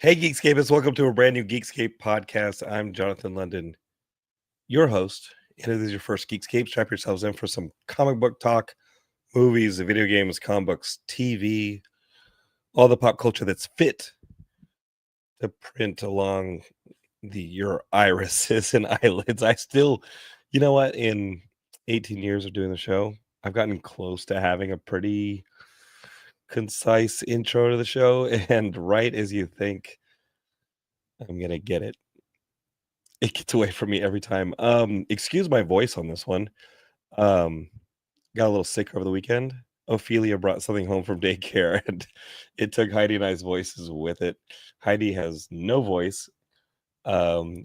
Hey, Geekscapists, welcome to a brand new Geekscape podcast. I'm Jonathan London, your host. And if this is your first Geekscape, strap yourselves in for some comic book talk, movies, video games, comic books, TV, all the pop culture that's fit to print along your irises and eyelids. I still, you know what, in 18 years of doing the show, I've gotten close to having a pretty concise intro to the show. And right as you think I'm going to get it, it gets away from me every time. Excuse my voice on this one. Um, got a little sick over the weekend. Ophelia brought something home from daycare, and it took Heidi and I's voices with it. Heidi has no voice.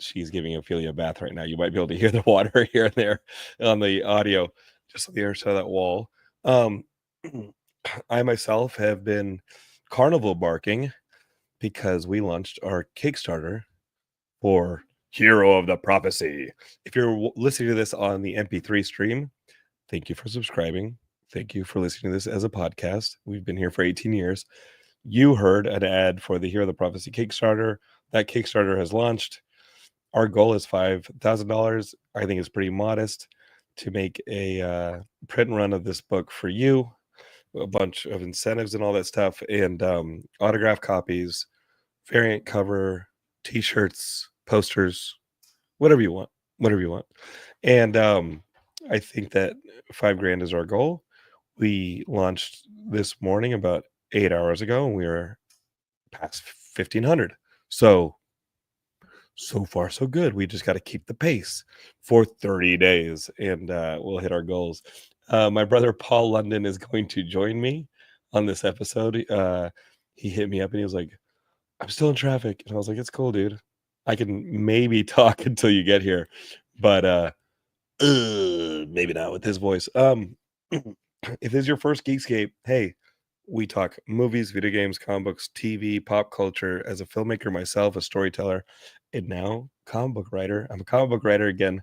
She's giving Ophelia a bath right now. You might be able to hear the water here and there on the audio, just on the other side of that wall. Um, I myself have been carnival barking because we launched our Kickstarter for Hero of the Prophecy. If you're listening to this on the MP3 stream, thank you for subscribing. Thank you for listening to this as a podcast. We've been here for 18 years. You heard an ad for the Hero of the Prophecy Kickstarter. That Kickstarter has launched. Our goal is $5,000. I think it's pretty modest to make a print run of this book for you, a bunch of incentives and all that stuff, and autograph copies, variant cover, t-shirts, posters, whatever you want. And I think that $5,000 is our goal. We launched this morning about 8 hours ago, and we are past 1,500. So far so good. We just got to keep the pace for 30 days, and we'll hit our goals. My brother Paul London is going to join me on this episode. He hit me up and he was like, I'm still in traffic. And I was like, it's cool, dude. I can maybe talk until you get here, but maybe not with his voice. If this is your first Geekscape, hey, we talk movies, video games, comic books, TV, pop culture. As a filmmaker myself, a storyteller, and now comic book writer. I'm a comic book writer again.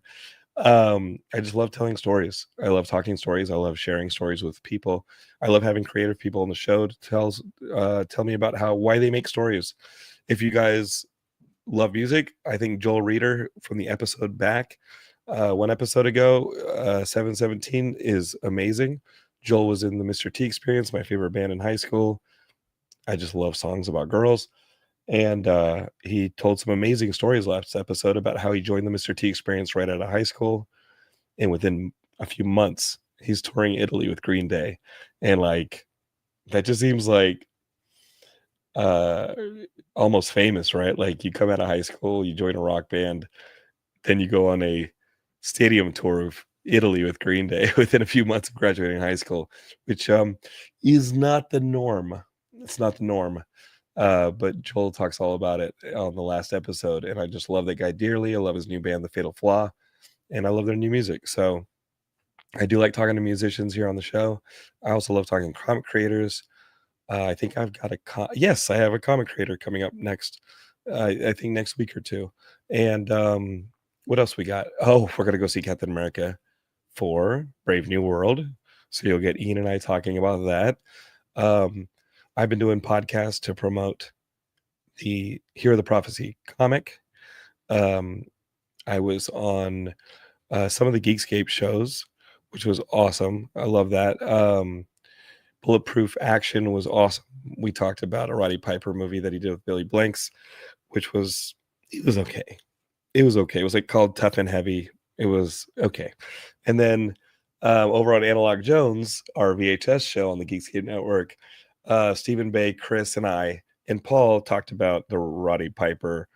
I just love telling stories. I love talking stories. I love sharing stories with people. I love having creative people on the show to tell me about why they make stories. If you guys love music, I think Joel Reeder from the episode back, one episode ago, 717 is amazing. Joel was in the Mr. T Experience, my favorite band in high school. I just love songs about girls. And he told some amazing stories last episode about how he joined the Mr. T Experience right out of high school. And within a few months, he's touring Italy with Green Day. And like, that just seems like almost famous, right? Like you come out of high school, you join a rock band, then you go on a stadium tour of Italy with Green Day within a few months of graduating high school, which is not the norm. It's not the norm. But Joel talks all about it on the last episode, and I just love that guy dearly. I love his new band, The Fatal Flaw, and I love their new music. So I do like talking to musicians here on the show. I also love talking comic creators. I think I've got yes, I have a comic creator coming up next. I think next week or two. And what else we got? Oh, we're gonna go see Captain America for Brave New World. So you'll get Ian and I talking about that. I've been doing podcasts to promote the Hero of the Prophecy comic. I was on some of the Geekscape shows, which was awesome. I love that. Bulletproof Action was awesome. We talked about a Roddy Piper movie that he did with Billy Blanks, which was okay. It was okay. It was like called Tough and Heavy. It was okay. And then over on Analog Jones, our VHS show on the Geekscape Network, Stephen Bay, Chris, and I and Paul talked about the Roddy Piper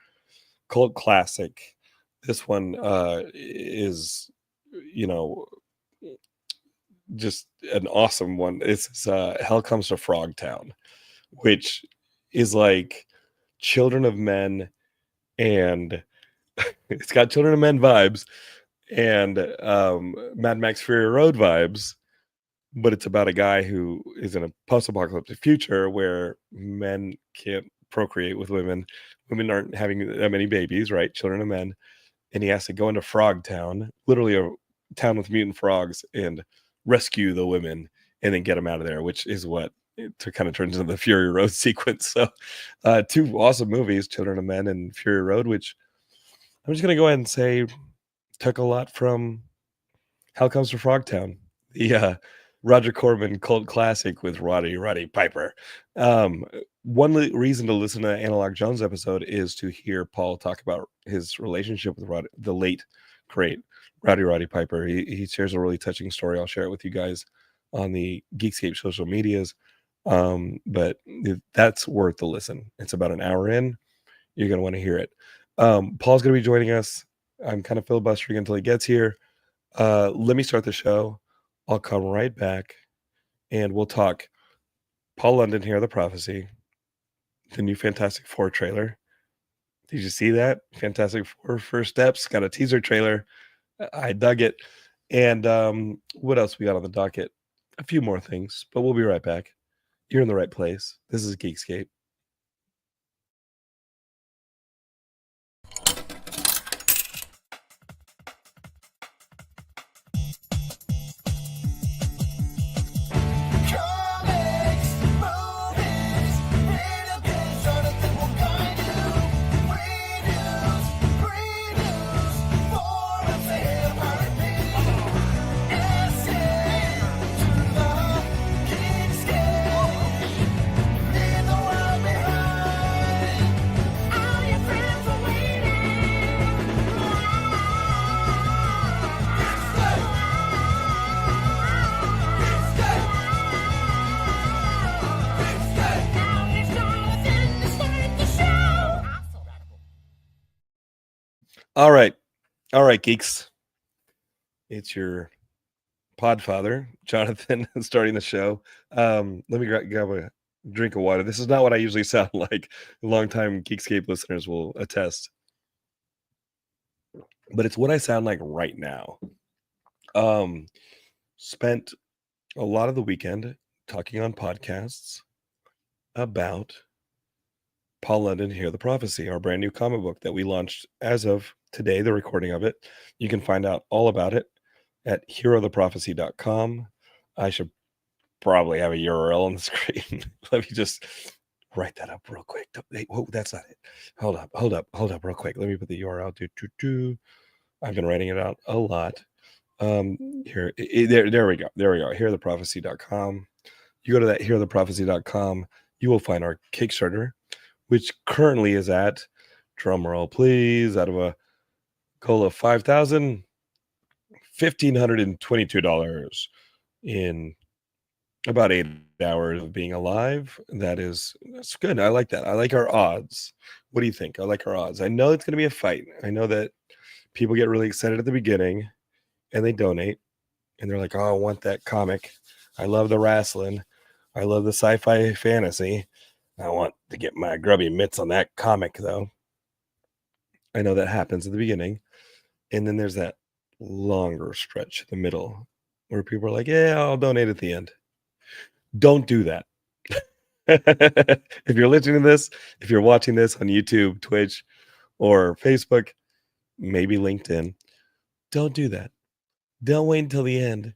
cult classic. This one is, you know, just an awesome one. It's Hell Comes to Frogtown, which is like Children of Men, and it's got Children of Men vibes and Mad Max Fury Road vibes, but it's about a guy who is in a post-apocalyptic future where men can't procreate with women. Women aren't having that many babies, right? Children of Men. And he has to go into Frogtown, literally a town with mutant frogs, and rescue the women and then get them out of there, which is what it kind of turns into the Fury Road sequence. So, two awesome movies, Children of Men and Fury Road, which I'm just gonna go ahead and say took a lot from Hell Comes to Frogtown, the Roger Corman cult classic with Roddy Piper. One reason to listen to the Analog Jones episode is to hear Paul talk about his relationship with the late great Roddy Piper. He shares a really touching story. I'll share it with you guys on the Geekscape social medias. But that's worth the listen. It's about an hour in. You're gonna want to hear it. Paul's gonna be joining us. I'm kind of filibustering until he gets here. Let me start the show. I'll come right back and we'll talk Paul London here, The Prophecy, the new Fantastic Four trailer. Did you see that? Fantastic Four First Steps got a teaser trailer. I dug it. And what else we got on the docket? A few more things, but we'll be right back. You're in the right place. This is Geekscape. All right, geeks. It's your podfather, Jonathan, starting the show. Let me grab a drink of water. This is not what I usually sound like. Longtime Geekscape listeners will attest, but it's what I sound like right now. Spent a lot of the weekend talking on podcasts about Paul London Hear the Prophecy, our brand new comic book that we launched as of today, the recording of it. You can find out all about it at herotheprophecy.com. I should probably have a URL on the screen. Let me just write that up real quick. Hey, whoa, that's not it. Hold up real quick. Let me put the URL. I've been writing it out a lot. There we go. Herotheprophecy.com. You go to that herotheprophecy.com, you will find our Kickstarter, which currently is at, drum roll please, out of a goal of $5,000, $1,522 in about 8 hours of being alive. That's good. I like that. I like our odds. What do you think? I like our odds. I know it's going to be a fight. I know that people get really excited at the beginning and they donate and they're like, oh, I want that comic. I love the wrestling. I love the sci-fi fantasy. I want to get my grubby mitts on that comic, though. I know that happens at the beginning. And then there's that longer stretch in the middle where people are like, yeah, I'll donate at the end. Don't do that. If you're listening to this, if you're watching this on YouTube, Twitch, or Facebook, maybe LinkedIn, don't do that. Don't wait until the end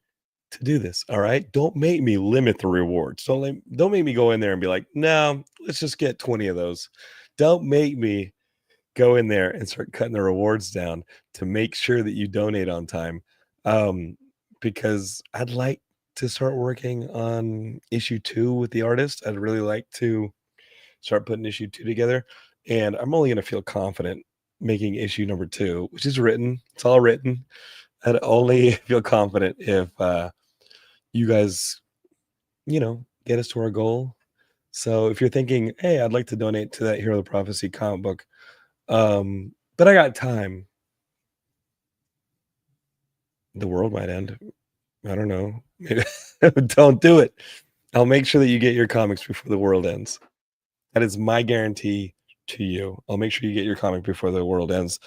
to do this. All right. Don't make me limit the rewards. Don't make me go in there and be like, no, let's just get 20 of those. Don't make me go in there and start cutting the rewards down to make sure that you donate on time. Because I'd like to start working on issue 2 with the artist. I'd really like to start putting issue 2 together. And I'm only going to feel confident making issue number 2, which is written. It's all written. I'd only feel confident if you guys, get us to our goal. So if you're thinking, hey, I'd like to donate to that Hero of the Prophecy comic book, but I got time, the world might end. I don't know. Maybe don't do it. I'll make sure that you get your comics before the world ends. That is my guarantee to you. I'll make sure you get your comic before the world ends.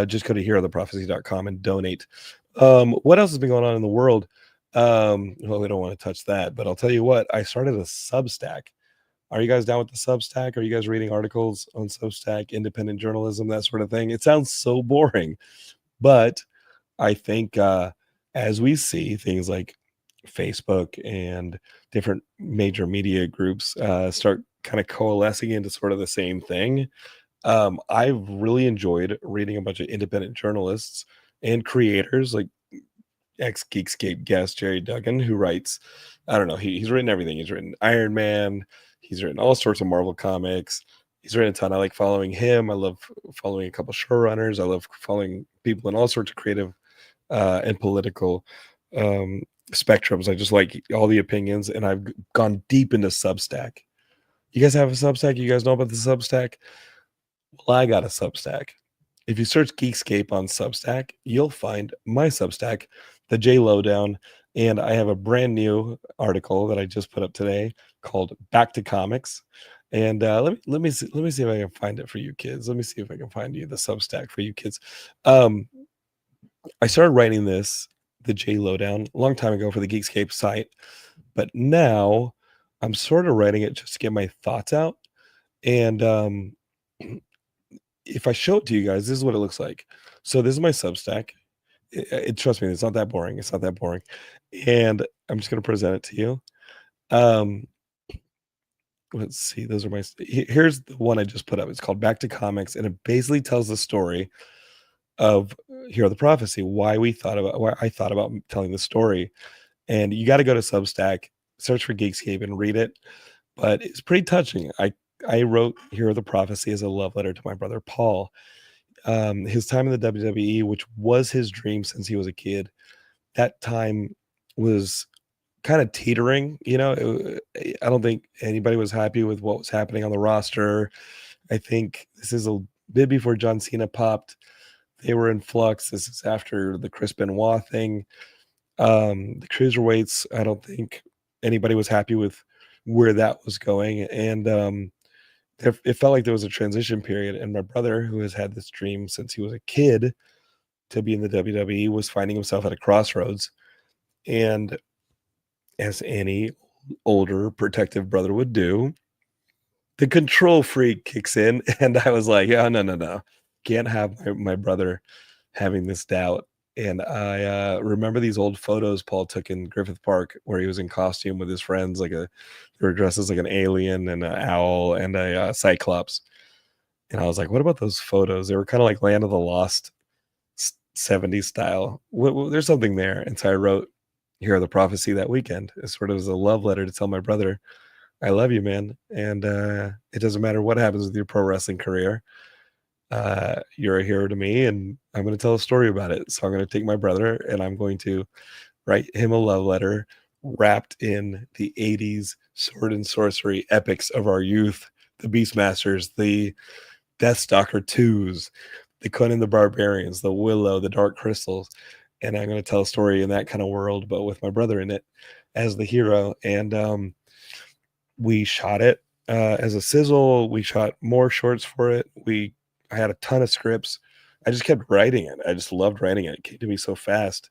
Just go to herotheprophecy.com and donate. What else has been going on in the world? Well, we don't want to touch that, but I'll tell you what, I started a Substack. Are you guys down with the Substack? Are you guys reading articles on Substack, independent journalism, that sort of thing? It sounds so boring, but I think as we see things like Facebook and different major media groups start kind of coalescing into sort of the same thing. I've really enjoyed reading a bunch of independent journalists and creators like ex Geekscape guest Jerry Duggan, who writes, I don't know, he's written everything. He's written Iron Man, he's written all sorts of Marvel comics. He's written a ton. I like following him. I love following a couple showrunners. I love following people in all sorts of creative and political um, spectrums. I just like all the opinions, and I've gone deep into Substack. You guys have a Substack? You guys know about the Substack? Well, I got a Substack. If you search Geekscape on Substack, you'll find my Substack, the J Lowdown, and I have a brand new article that I just put up today called "Back to Comics." And let me see if I can find it for you kids. Let me see if I can find you the Substack for you kids. Um, I started writing this, the J Lowdown, a long time ago for the Geekscape site, but now I'm sort of writing it just to get my thoughts out. And if I show it to you guys, this is what it looks like. So this is my Substack. Trust me, it's not that boring. It's not that boring. And I'm just going to present it to you. Um, let's see. Those are my. Here's the one I just put up. It's called Back to Comics, and it basically tells the story of Hero the Prophecy. Why I thought about telling the story. And you got to go to Substack, search for Geekscape, and read it. But it's pretty touching. I wrote Hero the Prophecy as a love letter to my brother Paul. His time in the WWE, which was his dream since he was a kid, that time was kind of teetering. I don't think anybody was happy with what was happening on the roster. I think this is a bit before John Cena popped. They were in flux. This is after the Chris Benoit thing. The cruiserweights, I don't think anybody was happy with where that was going. And it felt like there was a transition period. And my brother, who has had this dream since he was a kid to be in the WWE, was finding himself at a crossroads. And as any older protective brother would do, the control freak kicks in. And I was like, oh, no. Can't have my brother having this doubt. And I remember these old photos Paul took in Griffith Park where he was in costume with his friends, they were dressed as like an alien and an owl and a cyclops. And I was like, what about those photos? They were kind of like Land of the Lost 70s style. There's something there. And so I wrote Hero the Prophecy that weekend. It sort of was a love letter to tell my brother, I love you, man. And it doesn't matter what happens with your pro wrestling career. You're a hero to me, and I'm going to tell a story about it. So I'm going to take my brother and I'm going to write him a love letter wrapped in the 80s sword and sorcery epics of our youth, the Beastmasters, the Deathstalker 2s, the Conan the Barbarians, the Willow, the Dark Crystals. And I'm going to tell a story in that kind of world, but with my brother in it as the hero. And we shot it as a sizzle. We shot more shorts for it. I had a ton of scripts. I just kept writing it. I just loved writing it. It came to me so fast.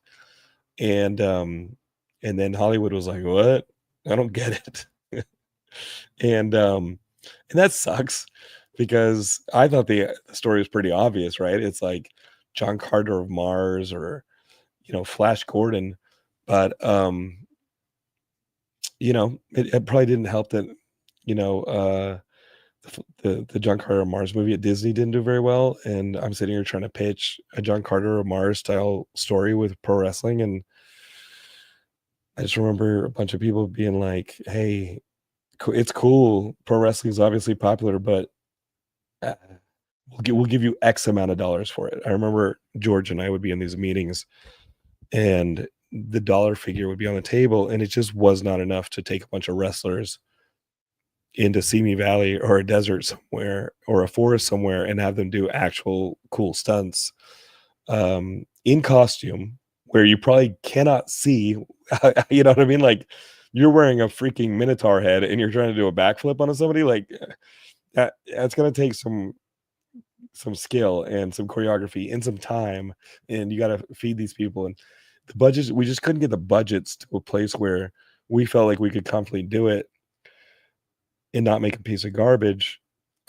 And then Hollywood was like, "What? I don't get it." And that sucks because I thought the story was pretty obvious, right? It's like John Carter of Mars or Flash Gordon, but it probably didn't help that you know the John Carter of Mars movie at Disney didn't do very well, and I'm sitting here trying to pitch a John Carter of Mars style story with pro wrestling, and I just remember a bunch of people being like, "Hey, it's cool. Pro wrestling is obviously popular, but uh, we'll give you X amount of dollars for it." I remember George and I would be in these meetings, and the dollar figure would be on the table, and it just was not enough to take a bunch of wrestlers into Simi Valley or a desert somewhere or a forest somewhere and have them do actual cool stunts in costume where you probably cannot see. You know what I mean? Like you're wearing a freaking Minotaur head and you're trying to do a backflip on somebody. Like that's gonna take some skill and some choreography and some time, and you got to feed these people. And the budgets, we just couldn't get the budgets to a place where we felt like we could confidently do it and not make a piece of garbage.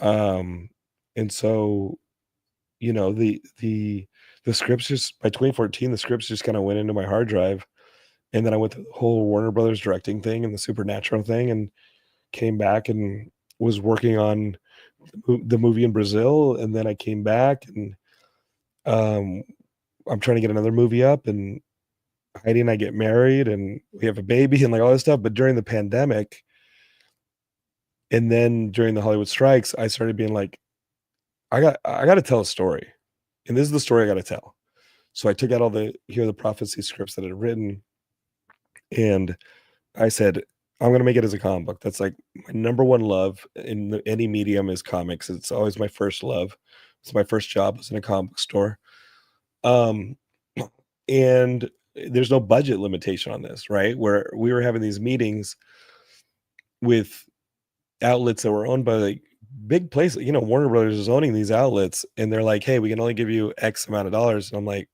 Um, and so, the scripts just by 2014, the scripts just kind of went into my hard drive, And then I went to the whole Warner Brothers directing thing and the Supernatural thing, and came back and was working on the movie in Brazil. And then I came back and um, I'm trying to get another movie up, and Heidi and I get married and we have a baby and like all this stuff. But during the pandemic and then during the Hollywood strikes, I started being like, I got to tell a story, and this is the story I got to tell. So I took out all the Hear the Prophecy scripts that I had written, and I said, I'm gonna make it as a comic book. That's like my number one love in any medium is comics. It's always my first love. It's my first job was in a comic book store. Um, and there's no budget limitation on this, right? Where we were having these meetings with outlets that were owned by like big places. Warner Brothers is owning these outlets, and they're like, "Hey, we can only give you X amount of dollars." And I'm like,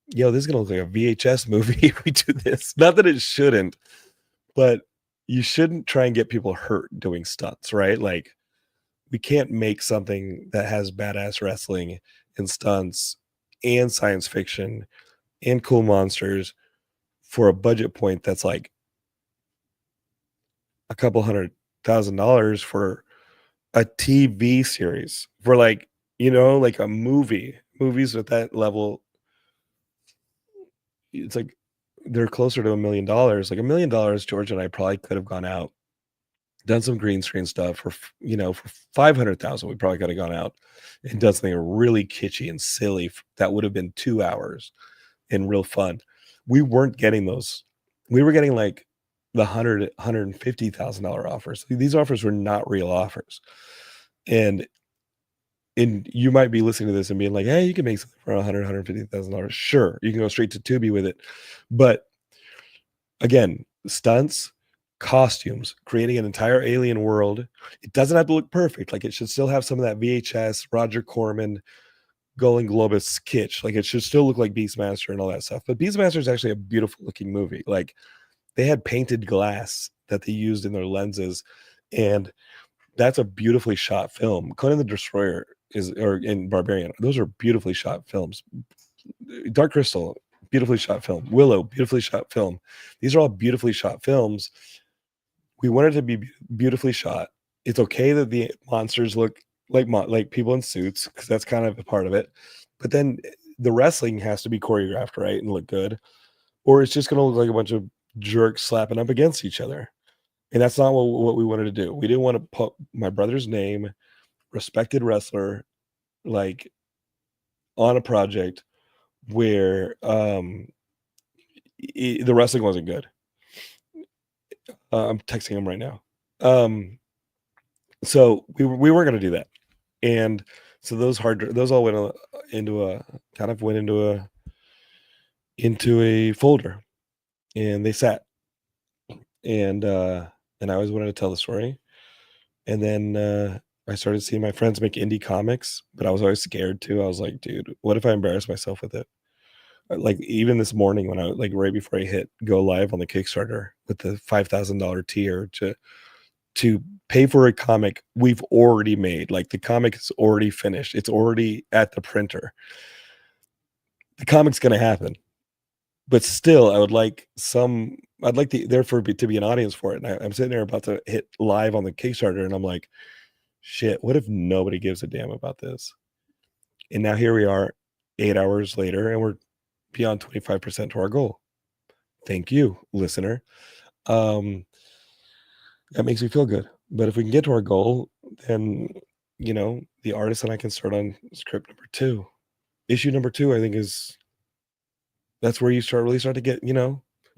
"Yo, this is gonna look like a VHS movie if we do this." Not that it shouldn't, but you shouldn't try and get people hurt doing stunts, right? Like, we can't make something that has badass wrestling and stunts and science fiction and cool monsters for a budget point that's like a couple $100,000 for a TV series, for like, like a movie. Movies with that level, it's like they're closer to $1 million. Like $1 million, George and I probably could have gone out, done some green screen stuff for 500,000. We probably could have gone out and done something really kitschy and silly that would have been 2 hours and real fun. We weren't getting those. We were getting like the $150,000 offers. These offers were not real offers. And you might be listening to this and being like, hey, you can make something for $150,000. Sure, you can go straight to Tubi with it. But again, stunts, costumes, creating an entire alien world. It doesn't have to look perfect. Like, it should still have some of that VHS, Roger Corman, Golden Globus kitsch. Like, it should still look like Beastmaster and all that stuff. But Beastmaster is actually a beautiful looking movie. Like, they had painted glass that they used in their lenses, and that's a beautifully shot film. Conan the Destroyer or in Barbarian, those are beautifully shot films. Dark Crystal, beautifully shot film. Willow, beautifully shot film. These are all beautifully shot films. We want it to be beautifully shot. It's okay that the monsters look like people in suits, because that's kind of a part of it. But then the wrestling has to be choreographed right and look good, or it's just going to look like a bunch of jerks slapping up against each other. And that's not what we wanted to do. We didn't want to put my brother's name, respected wrestler, like, on a project where the wrestling wasn't good. I'm texting him right now. So we weren't going to do that. And so those all went into a folder, and they sat. And I always wanted to tell the story. And then I started seeing my friends make indie comics, but I was always scared too. I was like, dude, what if I embarrass myself with it? Like, even this morning when like right before I hit go live on the Kickstarter with the $5,000 tier to pay for a comic we've already made. Like, the comic is already finished. It's already at the printer. The comic's going to happen. But still, I'd like therefore to be an audience for it. And I'm sitting there about to hit live on the Kickstarter, and I'm like, shit, what if nobody gives a damn about this? And now here we are 8 hours later, and we're beyond 25% to our goal. Thank you, listener. That makes me feel good. But if we can get to our goal, then, the artist and I can start on script number 2. Issue number 2, I think, that's where you really start to get,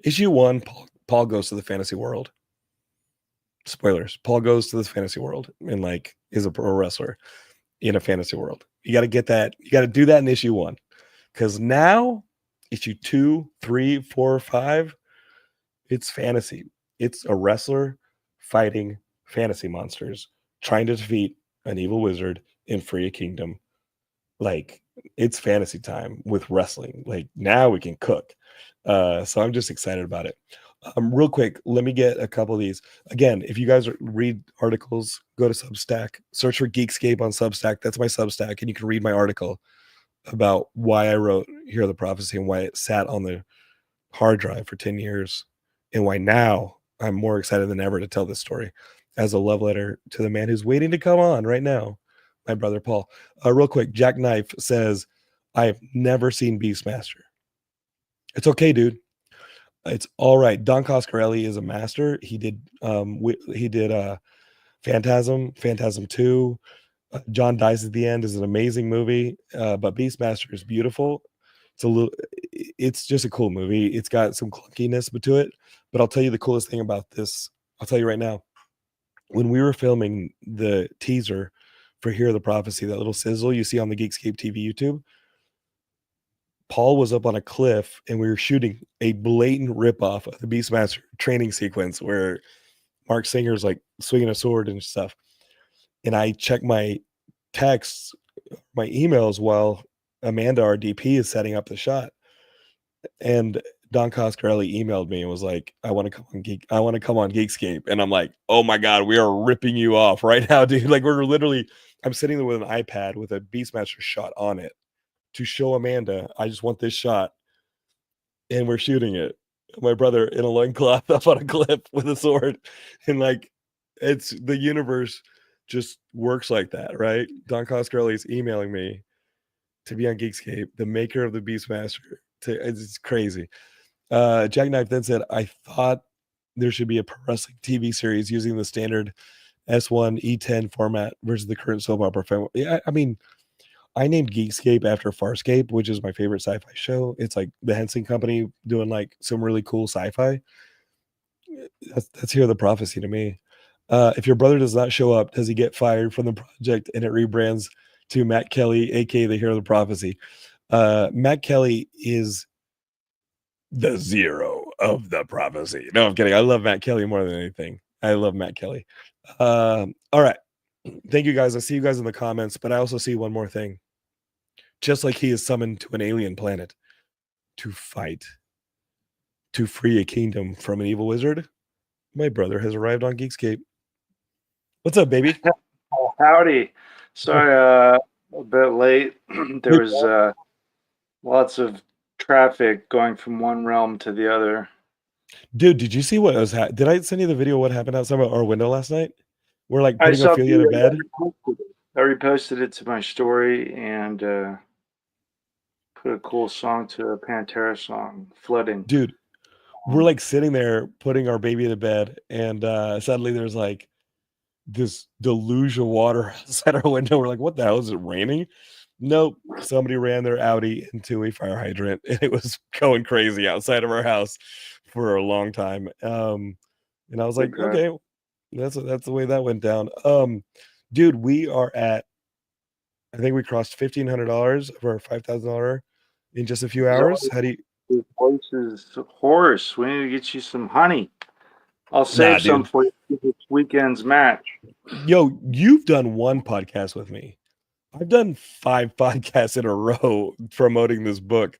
issue 1, Paul goes to the fantasy world. Spoilers. Paul goes to this fantasy world and like is a pro wrestler in a fantasy world. You got to get that. You got to do that in issue 1, because now issue 2, 3, 4, 5, it's fantasy. It's a wrestler fighting fantasy monsters, trying to defeat an evil wizard and free a kingdom. Like, it's fantasy time with wrestling. Like, now we can cook. So I'm just excited about it. Real quick, let me get a couple of these. Again, if you guys read articles, go to Substack, search for Geekscape on Substack. That's my Substack, and you can read my article about why I wrote Hear the Prophecy and why it sat on hard drive for 10 years, and why now I'm more excited than ever to tell this story as a love letter to the man who's waiting to come on right now, my brother Paul. Real quick, Jack Knife says, I've never seen Beastmaster. It's okay, dude. It's all right. Don Coscarelli is a master. He did Phantasm 2. John Dies at the End is an amazing movie, but Beastmaster is beautiful. It's just a cool movie. It's got some clunkiness to it, but I'll tell you the coolest thing about this. I'll tell you right now. When we were filming the teaser for Hear the Prophecy, that little sizzle you see on the Geekscape TV YouTube, Paul was up on a cliff and we were shooting a blatant ripoff of the Beastmaster training sequence where Mark Singer's like swinging a sword and stuff. And I check my texts, my emails while Amanda, our DP, is setting up the shot. And Don Coscarelli emailed me and was like, I want to come on Geekscape. And I'm like, oh my God, we are ripping you off right now, dude. Like I'm sitting there with an iPad with a Beastmaster shot on it to show Amanda, I just want this shot. And we're shooting it. My brother in a loincloth up on a cliff with a sword. And like, it's the universe just works like that, right? Don Coscarelli is emailing me to be on Geekscape, the maker of the Beastmaster. It's crazy. Jackknife then said, I thought there should be a pro wrestling TV series using the standard S1 E10 format versus the current soap opera film. Yeah, I mean, I named Geekscape after Farscape, which is my favorite sci-fi show. It's like the Henson Company doing like some really cool sci-fi. That's Hear the Prophecy to me. If your brother does not show up, does he get fired from the project and it rebrands to Matt Kelly, aka the Hear the Prophecy? Matt Kelly is the zero of the prophecy. No, I'm kidding. I love Matt Kelly more than anything. I love Matt Kelly. All right. Thank you guys. I see you guys in the comments, but I also see one more thing. Just like he is summoned to an alien planet to fight, to free a kingdom from an evil wizard, my brother has arrived on Geekscape. What's up, baby? Oh, howdy. Sorry, a bit late. There was lots of traffic going from one realm to the other. Dude, did you see what was did I send you the video of what happened outside our window last night? We're like I putting saw Ophelia to the bed. I reposted it to my story and put a cool song to a Pantera song, Flooding. Dude, we're like sitting there putting our baby to bed, and suddenly there's like this deluge of water outside our window. We're like, what the hell? Is it raining? Nope. Somebody ran their Audi into a fire hydrant and it was going crazy outside of our house for a long time. And I was like, Okay. okay, that's the way that went down. Dude, we are at, I think we crossed $1,500 of our $5,000 in just a few hours. How do you? This place is hoarse. We need to get you some honey. I'll Nah, save some dude. for you for this weekend's match. Yo, you've done one podcast with me. I've done 5 podcasts in a row promoting this book.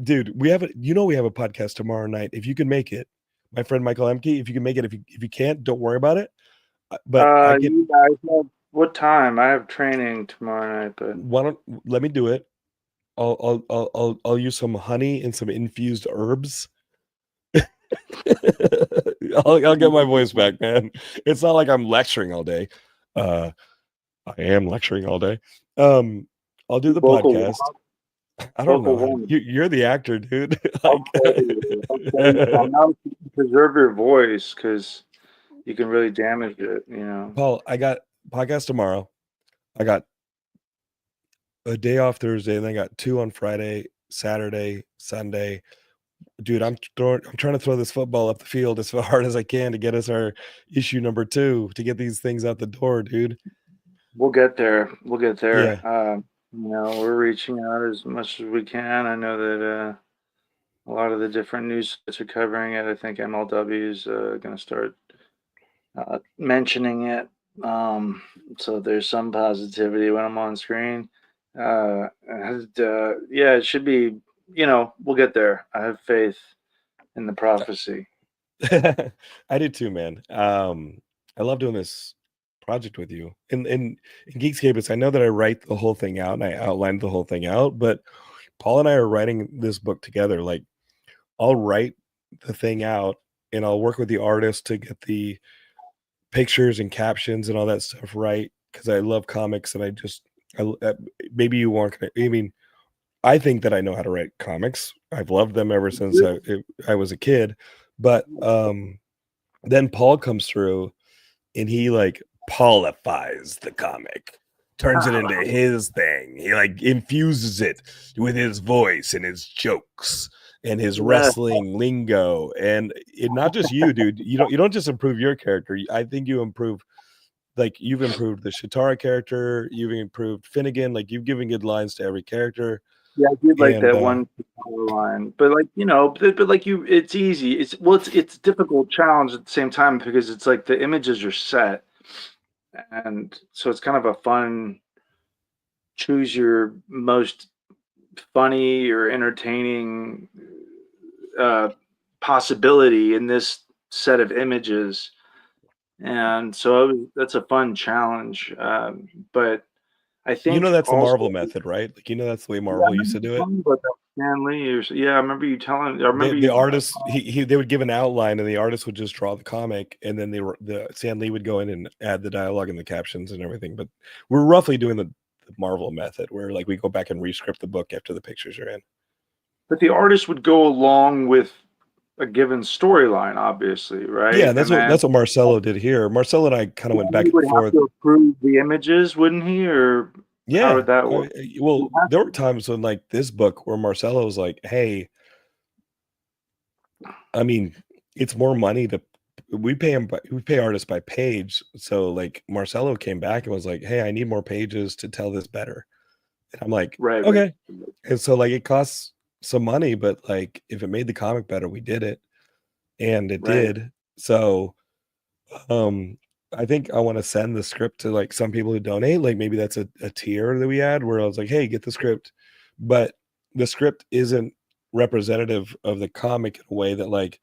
Dude, we have a podcast tomorrow night. If you can make it, my friend Michael Emke, if you can make it, if you can't, don't worry about it. But I get, You guys have what time? I have training tomorrow night, but why don't let me do it. I'll use some honey and some infused herbs. I'll get my voice back, man. It's not like I'm lecturing all day. Uh, I am lecturing all day. I'll do the vocal podcast. I don't vocal know how to. warming. You're the actor, dude. I'll Like, tell you. I'll tell you something. Now you can preserve your voice because you can really damage it, you know. Paul, I got podcast tomorrow. I got a day off Thursday, and then I got 2 on Friday, Saturday, Sunday. Dude, I'm trying to throw this football up the field as hard as I can to get us our issue number 2 to get these things out the door, dude. We'll get there. We'll get Yeah. there. We're reaching out as much as we can. I know that a lot of the different news sites are covering it. I think MLW is going to start mentioning it. So there's some positivity when I'm on screen. Yeah, it should be, we'll get there. I have faith in the prophecy. I did too, man. I love doing this project with you. In Geekscape, I know that I write the whole thing out and I outlined the whole thing out, but Paul and I are writing this book together. Like I'll write the thing out and I'll work with the artist to get the pictures and captions and all that stuff right because I love comics and maybe you weren't gonna. I mean, I think that I know how to write comics. I've loved them ever since I was a kid, but then Paul comes through and he like Paulifies the comic, turns it into his thing. He like infuses it with his voice and his jokes and his Yeah, wrestling lingo. And not just you, dude. You don't just improve your character. I think you improve like you've improved the Shatara character, you've improved Finnegan, like you've given good lines to every character. yeah, I did like And that one line, but like but like it's easy. It's a difficult challenge at the same time because it's like the images are set, and so it's kind of a fun choose your most funny or entertaining uh, possibility in this set of images, and so that's a fun challenge. But I think that's the also, Marvel method, right? Like that's the way yeah, I Marvel used remember to you do it. telling me about that Stan Lee. Yeah, I remember you telling. I remember The you. artist they would give an outline and the artist would just draw the comic and then the Stan Lee would go in and add the dialogue and the captions and everything. But we're roughly doing the Marvel method where like we go back and rescript the book after the pictures are in. But the artist would go along with a given storyline, obviously, Yeah, right? and And then that's what Marcelo did here. Marcelo and I kind of went back he and would have forth. to approve the images, wouldn't he? Or how Yeah. would that work? He Well, has there were to. times when like this book where Marcelo was like, "Hey, I mean, it's more money to we pay artists by page." So like Marcelo came back and was like, "Hey, I need more pages to tell this better." And I'm like, Right, right, "Okay." And so like it costs some money, but like if it made the comic better, we did it. And it right. did. So um I think I want to send the script to like some people who donate. Like maybe that's a tier that we add where I was like, hey, get the script. But the script isn't representative of the comic in a way that like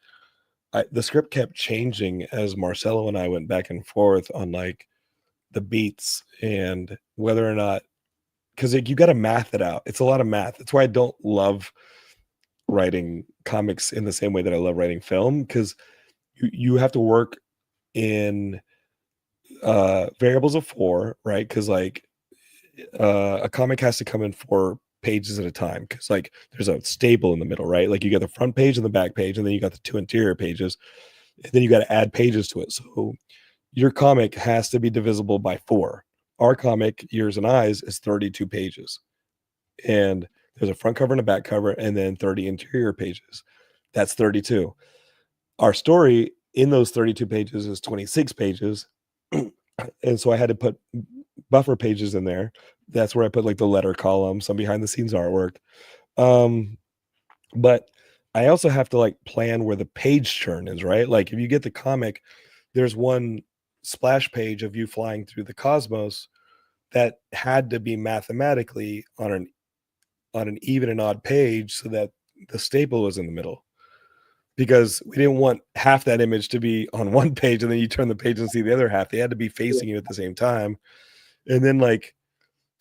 the script kept changing as Marcelo and I went back and forth on like the beats and whether or not because like, you got to math it out. It's a lot of math. That's why I don't love writing comics in the same way that I love writing film because you have to work in variables of four, right? Because like a comic has to come in 4 pages at a time because like there's a staple in the middle, right? Like you got the front page and the back page, and then you got the 2 interior pages, and then you got to add pages to it. So your comic has to be divisible by 4. Our comic, Ears and Eyes, is 32 pages, and there's a front cover and a back cover, and then 30 interior pages. That's 32. Our story in those 32 pages is 26 pages. And so I had to put buffer pages in there. That's where I put like the letter column, some behind the scenes artwork. Um, but I also have to like plan where the page turn is, right? Like if you get the comic, there's one splash page of you flying through the cosmos that had to be mathematically on an even and odd page so that the staple was in the middle because we didn't want half that image to be on one page and then you turn the page and see the other half. They had to be facing you at the same time. And then like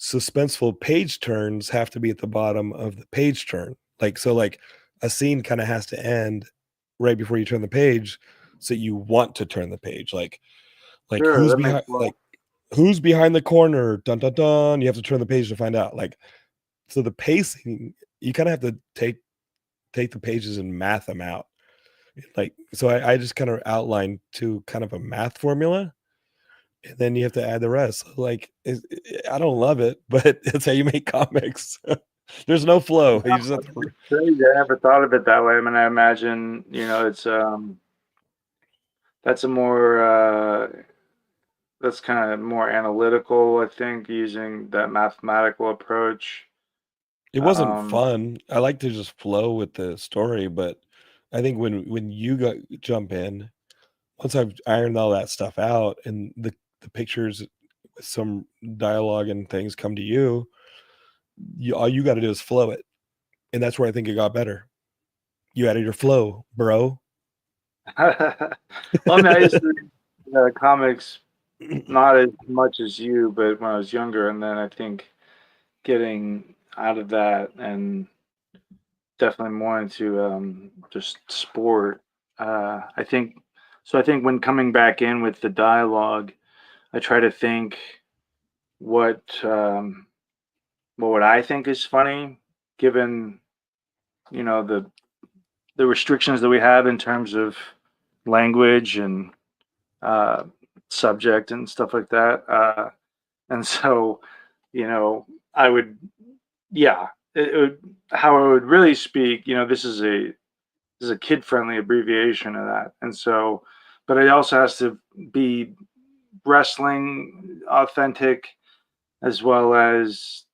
suspenseful page turns have to be at the bottom of the page turn. Like so like a scene kind of has to end right before you turn the page so you want to turn the page. Like Sure, that makes a lot. who's behind the corner? Dun dun dun. You have to turn the page to find out. Like so the pacing you kind of have to take the pages and math them out. Like so I just kind of outlined to kind of a math formula and then you have to add the rest. So, like I don't love it, but it's how you make comics. There's no flow. You just have to. It's crazy. I never thought of it that way. I mean, I imagine, it's that's a more that's kind of more analytical, I think, using that mathematical approach. It wasn't Um, fun. I like to just flow with the story, but I think when you jump in, once I've ironed all that stuff out and the pictures with some dialogue and things come to you, all you got to do is flow it, and that's where I think it got better. You added your flow, bro. well, I mean, I used to read comics not as much as you, but when I was younger, and then I think getting out of that and definitely more into just sport. I think so. I think when coming back in with the dialogue, I try to think what what would I think is funny, given the restrictions that we have in terms of language and uh, subject and stuff like that. And so, you know, I would, yeah, it would, how I would really speak. This is a kid friendly abbreviation of that, and so, but it also has to be wrestling authentic as well as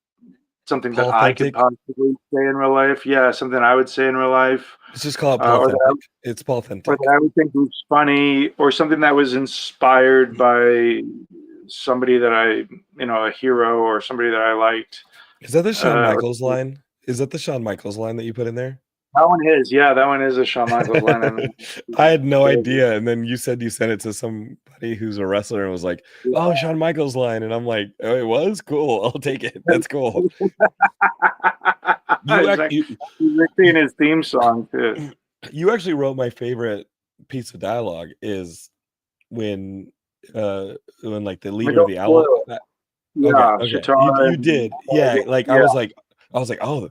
something that Paul I could authentic. possibly say in real life. Yeah, something I would say in real life, Let's just call it Paul or that authentic. It's Paul or authentic. that I would think was funny, or something that was inspired by somebody that a hero or somebody that I liked. Is that the Shawn Or Michaels line? Is that the Shawn Michaels line that you put in there? that one is, yeah, that one is a Shawn Michaels line. I had no idea. And then you said you sent it to somebody who's a wrestler and was like, oh, Shawn Michaels line. And I'm like, oh, it was cool. I'll take it. That's cool. You Exactly. actually He's seeing his theme song too. you actually wrote my favorite piece of dialogue is when like the I mean, leader of don't the spoil owl. it. Okay, Yeah, okay. Shatara You and did. Yeah, like yeah. I was like, oh,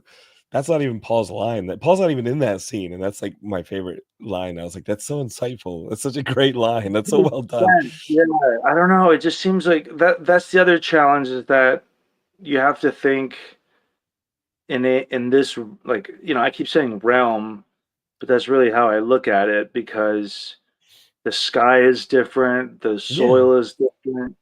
that's not even Paul's line. That Paul's not even in that scene, and that's like my favorite line. I was like, that's so insightful. That's such a great line. That's so well done. Yeah, I don't know. It just seems like that's the other challenge is that you have to think in this, like, I keep saying realm, but that's really how I look at it, because the sky is different, the Yeah. soil is different,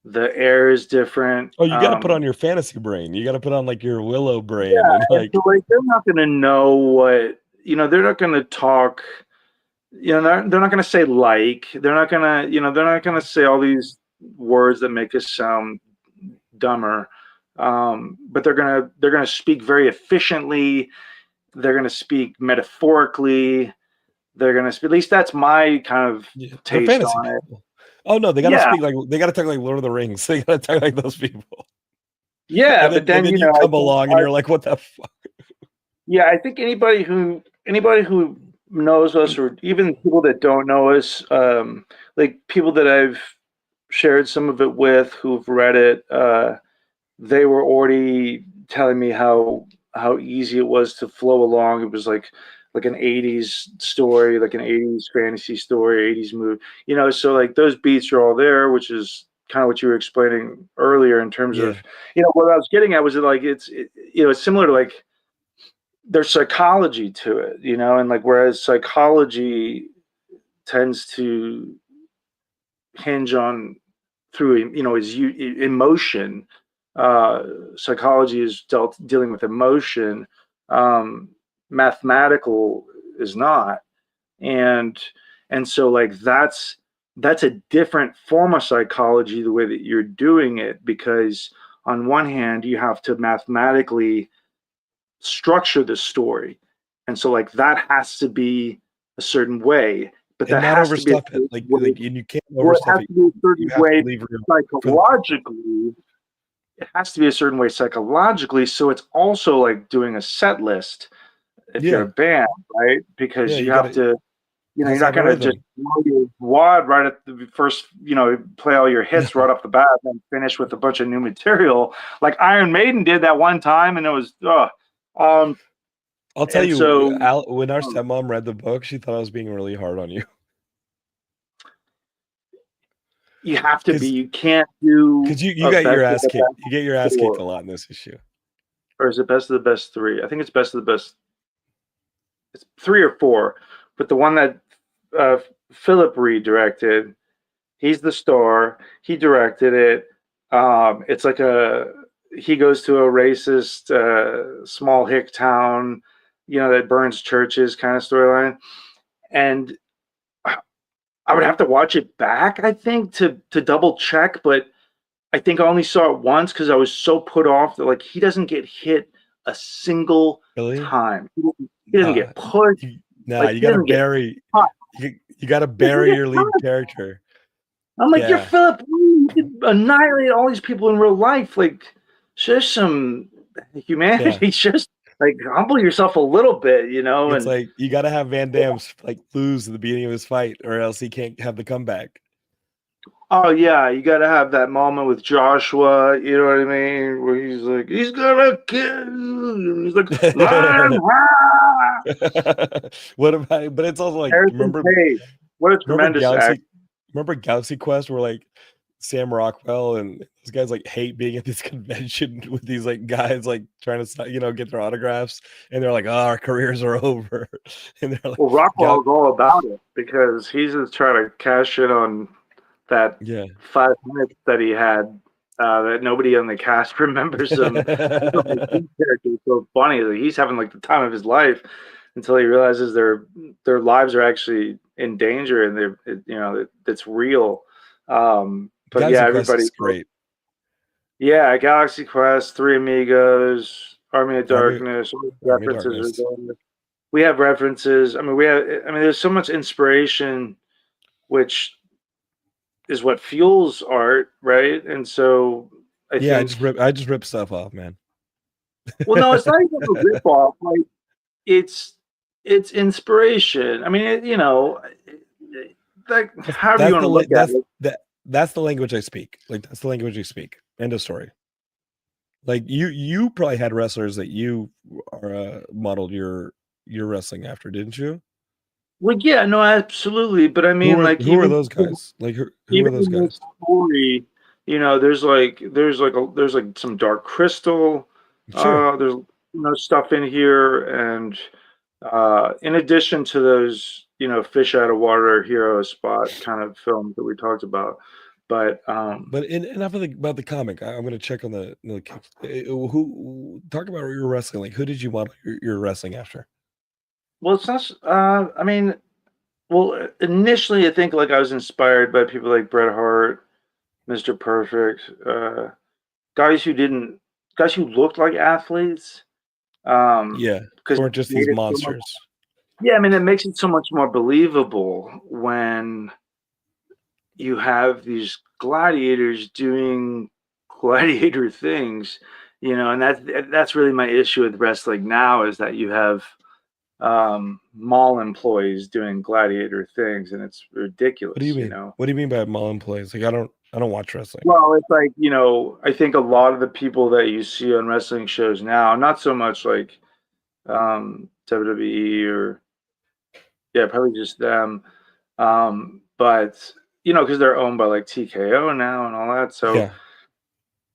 the air is different. Oh, you got to put on your fantasy brain. You got to put on like your Willow brain, Yeah, and and like, so like they're not going to know what, they're not going to talk, they're not going to say like, they're not going to, they're not going to say all these words that make us sound dumber. But they're gonna speak very efficiently. They're gonna speak metaphorically. They're gonna speak. At least that's my kind of yeah, they're taste fantasy on it. people. Oh no, they got to Yeah, speak like they got to talk like Lord of the Rings. They got to talk like those people. yeah. But And then then you I come think, along and you're like, what the fuck? yeah, I think anybody who knows us, or even people that don't know us, like people that I've shared some of it with, who've read it, they were already telling me how easy it was to flow along. It was like an 80s story, like an 80s fantasy story, 80s movie. So like those beats are all there, which is kind of what you were explaining earlier in terms of, Yeah. what I was getting at was that, like, it's similar to, like, there's psychology to it, and like, whereas psychology tends to hinge on through, is emotion. Psychology is dealing with emotion. um, Mathematical is not. And and so, like, that's a different form of psychology, the way that you're doing it, because on one hand you have to mathematically structure the story, and so, like, that has to be a certain way, but And that not has to be a overstuff it. certain way. And you can't Well, it overstuff has it. to be a You certain have to way leave room for the psychologically. It has to be a certain way psychologically. So it's also like doing a set list if you're a yeah. band, right? Yeah, Because you you have gotta to, it you're has to not have a going to just rhythm. blow your wad right at the first, play all your hits No. right off the bat, and then finish with a bunch of new material. Like Iron Maiden did that one time, and it was, um, I'll tell and you, so When our um, stepmom read the book, she thought I was being really hard on you. you have to be, Because you can't do you a got your best of ass the kicked. best You get your ass kicked four, a lot in this issue. or is it best of the best three? I think it's best of the best. It's three or four, but the one that uh, Philip Reed directed, he's the star. He directed it. It's like he goes to a racist small hick town, that burns churches kind of storyline, and I would have to watch it back, I think, to double check, but I think I only saw it once because I was so put off that, like, he doesn't get hit a single Really? time. He doesn't Nah. get pushed. Nah, Like, you he gotta doesn't get bury caught. you gotta He doesn't bury get your lead caught. character. I'm like, you're Yeah. Philip Lee. You could annihilate all these people in real life. Like, show some Yeah. humanity. Just like humble yourself a little bit, you know. It's And like you got to have Van Damme's like lose at the beginning of his fight, or else he can't have the comeback. oh yeah, you got to have that moment with Joshua. You know what I mean? Where he's like, he's gonna kill you. And he's like, lion, rah! What about? But it's also like Harrison Page. What a remember tremendous act. Galaxy Quest, where like Sam Rockwell and these guys like hate being at this convention with these like guys like trying to get their autographs, and they're like, "Oh, our careers are over," and they're like, Well, Rockwell Gal- is all about it because he's just trying to cash in on that "Yeah." 5 minutes that he had that nobody on the cast remembers him. His character is so funny that he's having like the time of his life until he realizes their lives are actually in danger and it's real. But yeah, Galaxy Quest everybody. is great. Yeah, Galaxy Quest, Three Amigos, Army of Army, Darkness, all these Army of references are Darkness. there. We have references. There's so much inspiration, which is what fuels art, right? And so I Yeah, think, I just rip stuff off, man. well, no, it's not even a ripoff. Like it's it's inspiration. I mean, like however you That's want to look at it. that's the language I speak. Like that's the language you speak. End of story. Like you probably had wrestlers that you are modeled your wrestling after, didn't you? Well, yeah, no, absolutely. But I mean, like Who are those guys? Like who are even those in guys? this story, there's like some Dark Crystal, Sure. there's stuff in here, and in addition to those fish out of water hero spot kind of films that we talked about, but But enough about the comic. I'm going to check on who talk about your wrestling. Like who did you model your wrestling after? well, it's not. I mean, well, initially I think like I was inspired by people like Bret Hart, Mr. Perfect, guys who didn't guys who looked like athletes. Yeah, Because or it just made these it so much. monsters. Yeah, I mean, it makes it so much more believable when you have these gladiators doing gladiator things, and that's really my issue with wrestling now is that you have mall employees doing gladiator things, and it's What do you ridiculous. mean? What do you mean by mall employees? Like I don't watch wrestling. Well, it's like, I think a lot of the people that you see on wrestling shows now, not so much like WWE or yeah, probably just them. But because they're owned by like TKO now and all that. So, Yeah.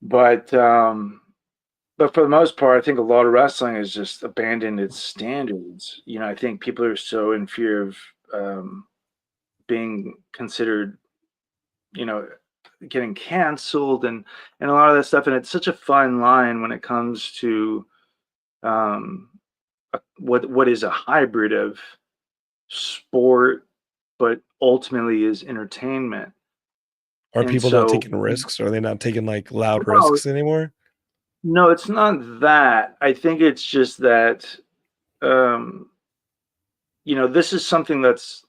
but but for the most part, I think a lot of wrestling has just abandoned its standards. I think people are so in fear of being considered, you know, getting canceled and a lot of that stuff. And it's such a fine line when it comes to um, what is a hybrid of sport, but ultimately is entertainment. Are And people not so, taking risks? Are they not taking like loud no, risks anymore? no, it's not that. I think it's just that, um, this is something that's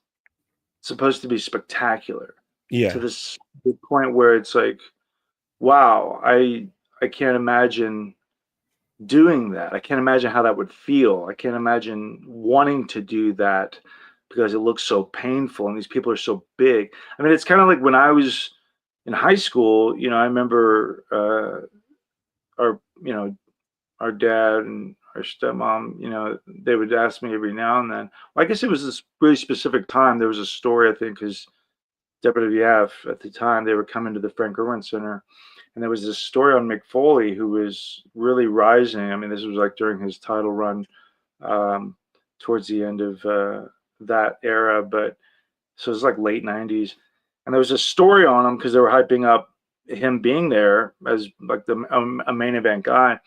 supposed to be spectacular to Yeah. this the point where it's like, wow, I can't imagine doing that. I can't imagine how that would feel. I can't imagine wanting to do that because it looks so painful and these people are so big. I mean, it's kind of like when I was in high school, I remember our, our dad and our stepmom, they would ask me every now and then. Well, I guess it was this really specific time. There was a story, I think, because WWF at the time, they were coming to the Frank Irwin Center. And there was this story on Mick Foley, who was really rising. I mean, this was like during his title run um, towards the end of that era. But so it was like late 90s. And there was a story on him because they were hyping up him being there as like a main event guy.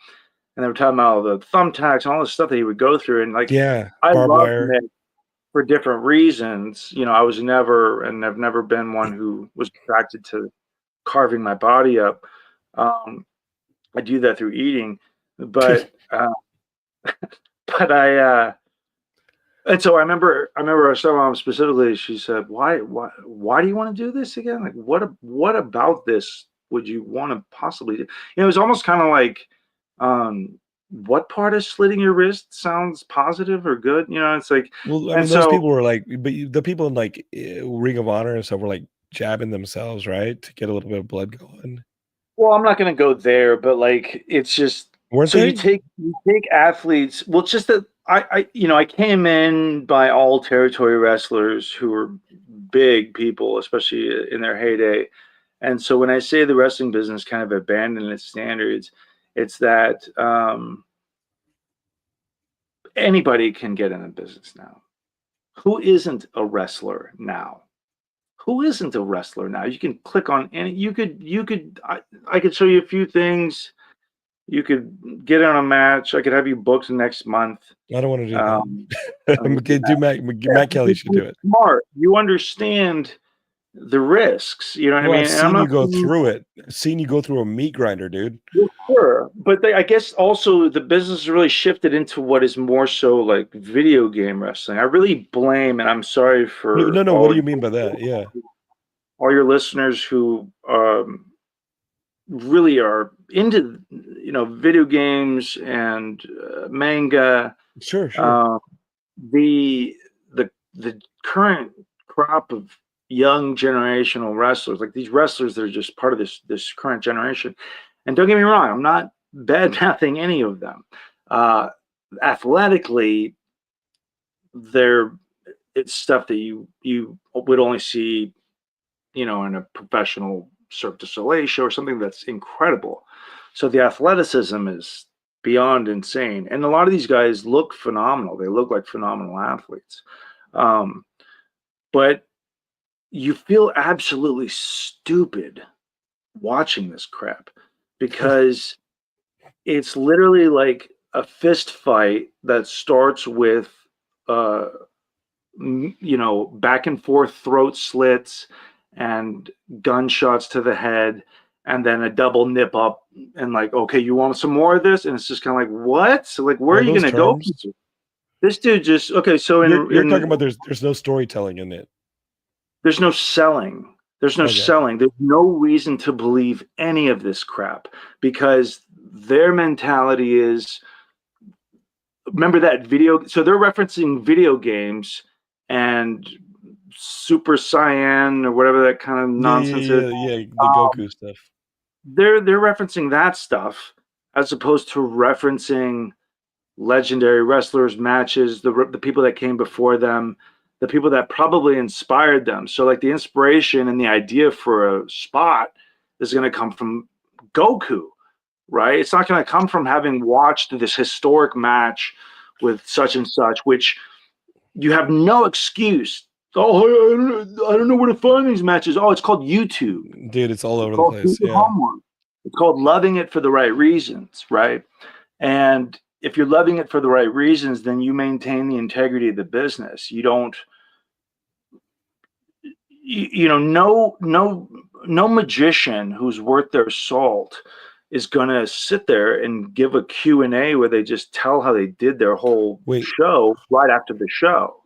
And they were talking about all the thumbtacks and all the stuff that he would go through. And like, Yeah. I Barbed love wire. Mick for different reasons. I was never, and I've never been one who was attracted to carving my body up. Um, I do that through eating, but but and so I remember our stepmom specifically. She said, why do you want to do this again? Like, what about this would you want to possibly do? It was almost kind of like, um, what part of slitting your wrist sounds positive or good? You know, it's like, Well, I and mean, those so, people were like, but the people in like Ring of Honor and stuff were like jabbing themselves, right, to get a little bit of blood going. well, I'm not going to go there, but like, it's just, Weren't so they? you take athletes. Well, it's just that I came in by all territory wrestlers who were big people, especially in their heyday. And so when I say the wrestling business kind of abandoned its standards, it's that anybody can get in a business now. Who isn't a wrestler now? Who isn't a wrestler now? You can click on any. I could show you a few things. You could get on a match. I could have you booked next month. I don't want to do Um, that. of a Do match. Yeah, Matt Kelly should do you're it. smart. You understand the risks. You know what I Well, mean? I've And I'm seen you not go saying through it. I've seen you go through a meat grinder, dude. well, sure, but I guess also the business has really shifted into what is more so like video game wrestling. I really blame, and I'm sorry No, for no, no. What do you mean by that? Yeah, all your listeners who really are into video games and manga. sure, sure. Uh, the the current crop of young generational wrestlers, like these wrestlers that are just part of this current generation. And don't get me wrong, I'm not bad mouthing any of them. Uh, Athletically, they're it's stuff that you would only see, in a professional Cirque du Soleil show or something that's incredible. So the athleticism is beyond insane, and a lot of these guys look phenomenal. They look like phenomenal athletes, um, but you feel absolutely stupid watching this crap because it's literally like a fist fight that starts with uh back and forth throat slits and gunshots to the head and then a double nip up and like, okay, you want some more of this? And it's just kind of like, what? So like, where are Are you those gonna go terms? from here? This dude just okay. So You're talking in about there's no storytelling in it. there's no selling. There's no Okay. selling. There's no reason to believe any of this crap because their mentality is remember that video. So they're referencing video games and Super Cyan or whatever that kind of Yeah, nonsense is. yeah, yeah, yeah. The Um, Goku stuff. they're referencing that stuff as opposed to referencing legendary wrestlers, matches, the people that came before them, the people that probably inspired them. So like the inspiration and the idea for a spot is going to come from Goku, right? It's not going to come from having watched this historic match with such and such, which you have no excuse. Oh, I don't know where to find these matches. Oh, it's called YouTube. Dude, it's all It's over the called Do place. Your Yeah. Homework. It's called loving it for the right reasons, right? And if you're loving it for the right reasons, then you maintain the integrity of the business. You don't, no magician who's worth their salt is going to sit there and give a Q&A where they just tell how they did their whole Wait, show right after the show.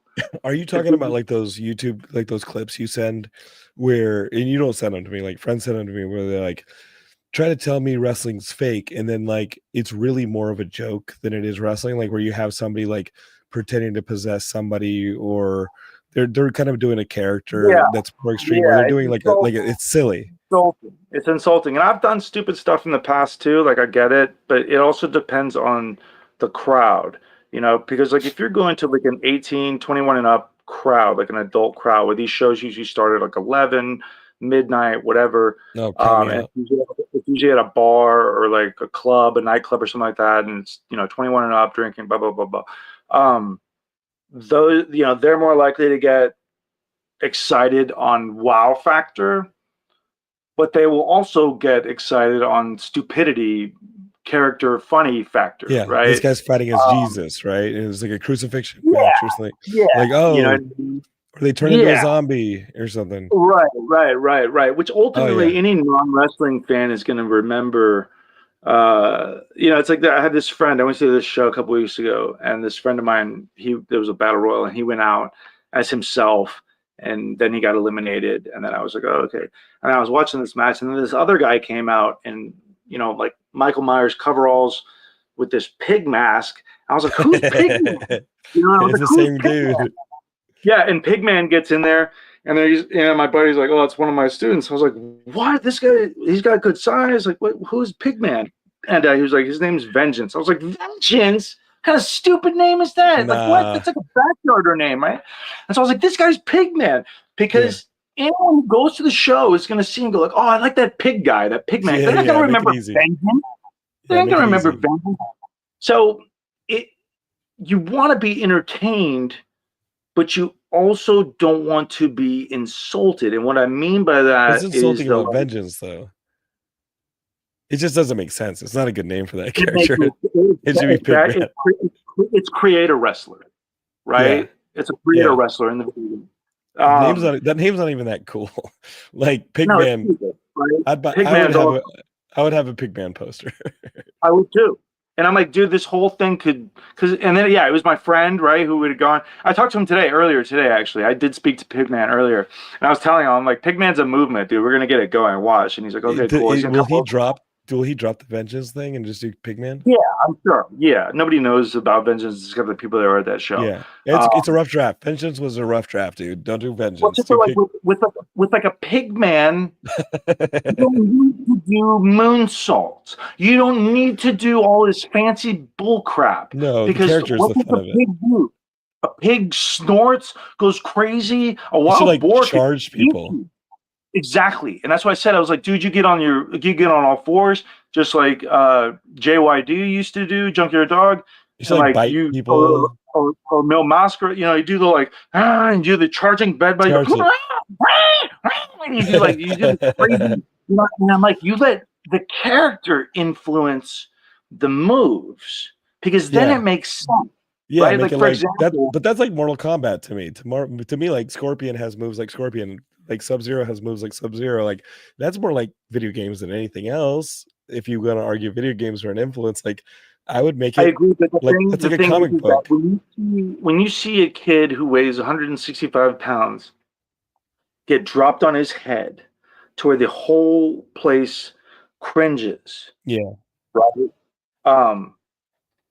are you talking about like those YouTube, like those clips you send where, and you don't send them to me, like friends send them to me where they're like, try to tell me wrestling's fake. And then like, it's really more of a joke than it is wrestling. Like where you have somebody like pretending to possess somebody or they're kind of doing a character Yeah, that's more extreme or yeah, they're it's doing like it's silly. insulting. It's insulting. And I've done stupid stuff in the past too. Like I get it, but it also depends on the crowd, because like if you're going to like an 18, 21 and up crowd, like an adult crowd where these shows usually start at like 11, midnight, whatever. No, count me And out. it's usually at a bar or like a club, a nightclub or something like that. And it's, 21 and up drinking, blah, blah, blah, blah. Those, they're more likely to get excited on wow factor, but they will also get excited on stupidity, character, funny factor, Yeah, this right? guy's fighting as Um, Jesus, right? It was like a crucifixion yeah, match or something. yeah, Like, you know, oh, what I mean? or they turn into a Yeah, zombie or something. right. Which Oh yeah. ultimately any non-wrestling fan is going to remember. It's like that. I had this friend. I went to this show a couple weeks ago, and this friend of mine, there was a battle royal, and he went out as himself, and then he got eliminated, and then I was like, oh, okay. And I was watching this match, and then this other guy came out, and like Michael Myers coveralls, with this pig mask. I was like, who's Pigman? You know, I was It's like, the who's same Pigman? dude. Yeah, and Pigman gets in there, and then my buddy's like, oh, it's one of my students. I was like, what? This guy, he's got good size. Like, what? Who's Pigman? And he was like, his name's Vengeance. I was like, Vengeance? What kind of stupid name is that? Like, what? Nah. That's like a backyarder name, right? And so I was like, this guy's Pigman, Yeah. because anyone who goes to the show is going to see him go like, oh, I like that pig guy, that Pigman. Yeah, They're not going yeah. to Make it remember easy. Vengeance. They're Yeah, not make going to it remember easy. Vengeance. So you want to be entertained, but you also don't want to be insulted. And what I mean by What's that is insulting about Vengeance, though? It just doesn't make sense. It's not a good name for that character. It should be Pigman. it's create a wrestler, right? Yeah. It's a creator wrestler in the video game. That name's not even that cool. Like No, it's Pigman, stupid, right? I would have a Pigman poster. I would too. And I'm like, dude, this whole thing could, and then it was my friend, right, who would have gone. I talked to him earlier today, actually. I did speak to Pigman earlier, and I was telling him, I'm like, Pigman's a movement, dude. We're gonna get it going. Watch. And he's like, okay, cool. Will he drop the Vengeance thing and just do Pigman? Yeah, I'm sure. Yeah, nobody knows about Vengeance except the people that were at that show. Yeah, it's a rough draft. Vengeance was a rough draft, dude. Don't do Vengeance. With like a Pigman, you don't need to do moonsaults. You don't need to do all this fancy bull crap. No, because the character is the fun of it. Pig do? A pig snorts, goes crazy. A wild should, like, boar charge people. Exactly, and that's why I said, I was like, dude, you get on all fours, just like JYD used to do, Junkyard Dog. You should like bite people. Or Mil Mascara, you do the like, and you do the charging bed by and you do the crazy, and I'm like, you let the character influence the moves, because then it makes sense. Yeah, right? make Like, it for like example, that, but that's like Mortal Kombat to me. To me, like Scorpion has moves like Scorpion, like Sub-Zero has moves like Sub-Zero. Like that's more like video games than anything else. If you're gonna argue video games are an influence, like I would make it. I agree, but it's like a comic book. When you see a kid who weighs 165 pounds get dropped on his head to where the whole place cringes. Yeah. Right.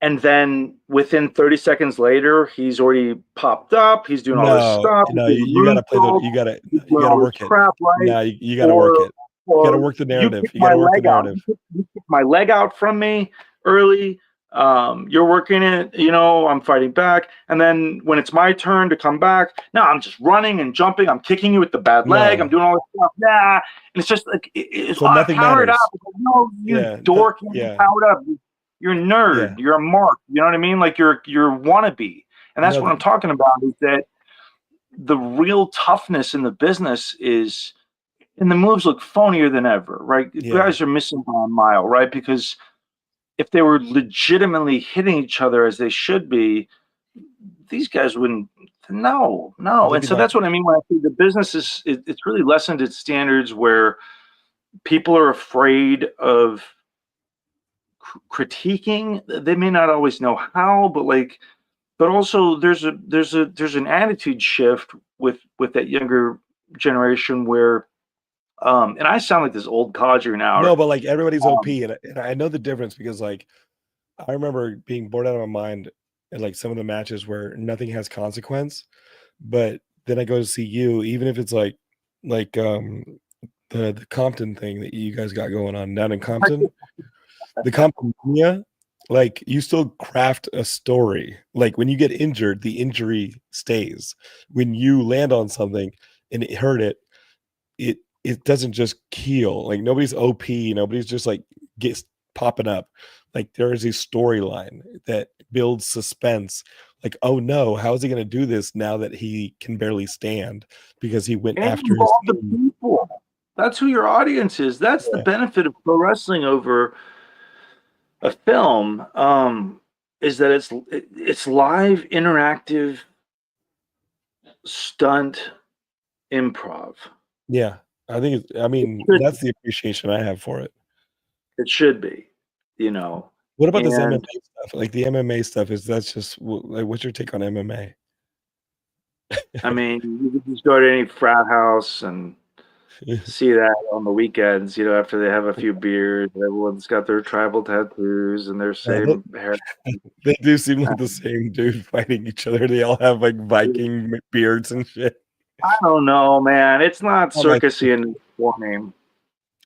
And then within 30 seconds later, he's already popped up. He's doing all this stuff. No, you gotta play you gotta work it. Crap, right? No, you gotta work it. You gotta work the narrative. You gotta work the narrative. You kick my leg out from me early. You're working it, I'm fighting back. And then when it's my turn to come back, now I'm just running and jumping. I'm kicking you with the bad leg. I'm doing all this stuff. Yeah. And it's just like, it's so nothing powered matters. up. No, you dork. You're powered up. You're a nerd. You're a mark. You know what I mean? Like you're wannabe. And that's what I'm talking about, is that the real toughness in the business is, and the moves look phonier than ever, right? Guys are missing by a mile, right? Because if they were legitimately hitting each other as they should be, these guys wouldn't. No. And so that's what I mean when I say the business it's really lessened its standards, where people are afraid of critiquing. They may not always know how, but also there's an attitude shift with that younger generation where, and I sound like this old codger now. No, but like everybody's OP, and I know the difference, because like I remember being bored out of my mind at like some of the matches where nothing has consequence, but then I go to see you, even if it's like the Compton thing that you guys got going on down in Compton, the Compton, like you still craft a story. Like when you get injured, the injury stays. When you land on something and it hurt it doesn't just heal. Like nobody's OP, nobody's just like gets popping up. Like there is a storyline that builds suspense. Like, oh no, how is he going to do this now that he can barely stand because he went after the people? That's who your audience is. That's the benefit of pro wrestling over a film, is that it's live, interactive, stunt improv. Yeah, I think that's the appreciation I have for it. It should be, What about this MMA stuff? Like the MMA stuff, that's just like, what's your take on MMA? I mean, you could just go to any frat house and see that on the weekends, after they have a few beers, everyone's got their tribal tattoos and their They, same hair. they do seem like the same dude fighting each other. They all have like Viking beards and shit. I don't know, man. It's not Oh my! circusy and warming.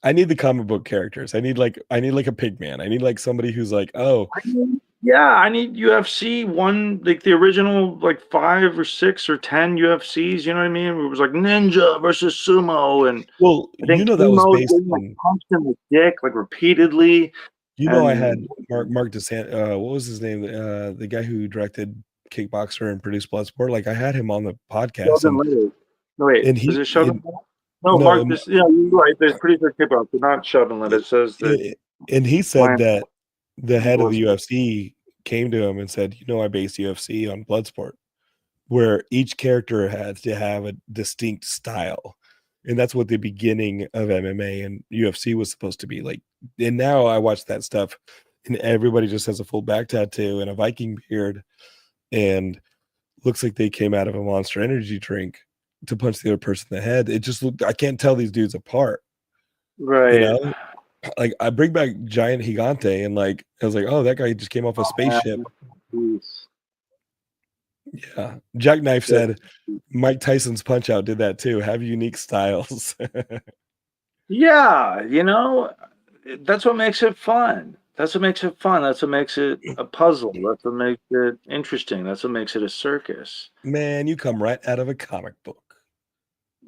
I need the comic book characters. I need like a pig man. I need like somebody who's like, oh, I need UFC one, like the original, like 5 or 6 or 10 UFCs. You know what I mean? It was like Ninja versus Sumo, and well, I think that was Sumo based getting like on. punched in the dick like repeatedly. I had And Mark DeSant. What was his name? The guy who directed Kickboxer and produced Bloodsport. Like I had him on the podcast, Sheldon Letters. No, wait, and is he it Sheldon? No, no, Mark. This, yeah, you're right. The producer kickboxer, not Sheldon Letters. It says that and he said Ryan that the head of the Bloodsport. UFC came to him and said, I based UFC on Bloodsport, where each character has to have a distinct style. And that's what the beginning of MMA and UFC was supposed to be like. And now I watch that stuff and everybody just has a full back tattoo and a Viking beard and looks like they came out of a Monster Energy drink to punch the other person in the head. It just looked, I can't tell these dudes apart, you Right. know? Like I bring back Giant Gigante and like I was like, oh, that guy just came off a spaceship. Yeah. Jackknife said Mike Tyson's Punch Out did that too. Have unique styles. Yeah, that's what makes it fun. That's what makes it fun. That's what makes it a puzzle. That's what makes it interesting. That's what makes it a circus. Man, you come right out of a comic book.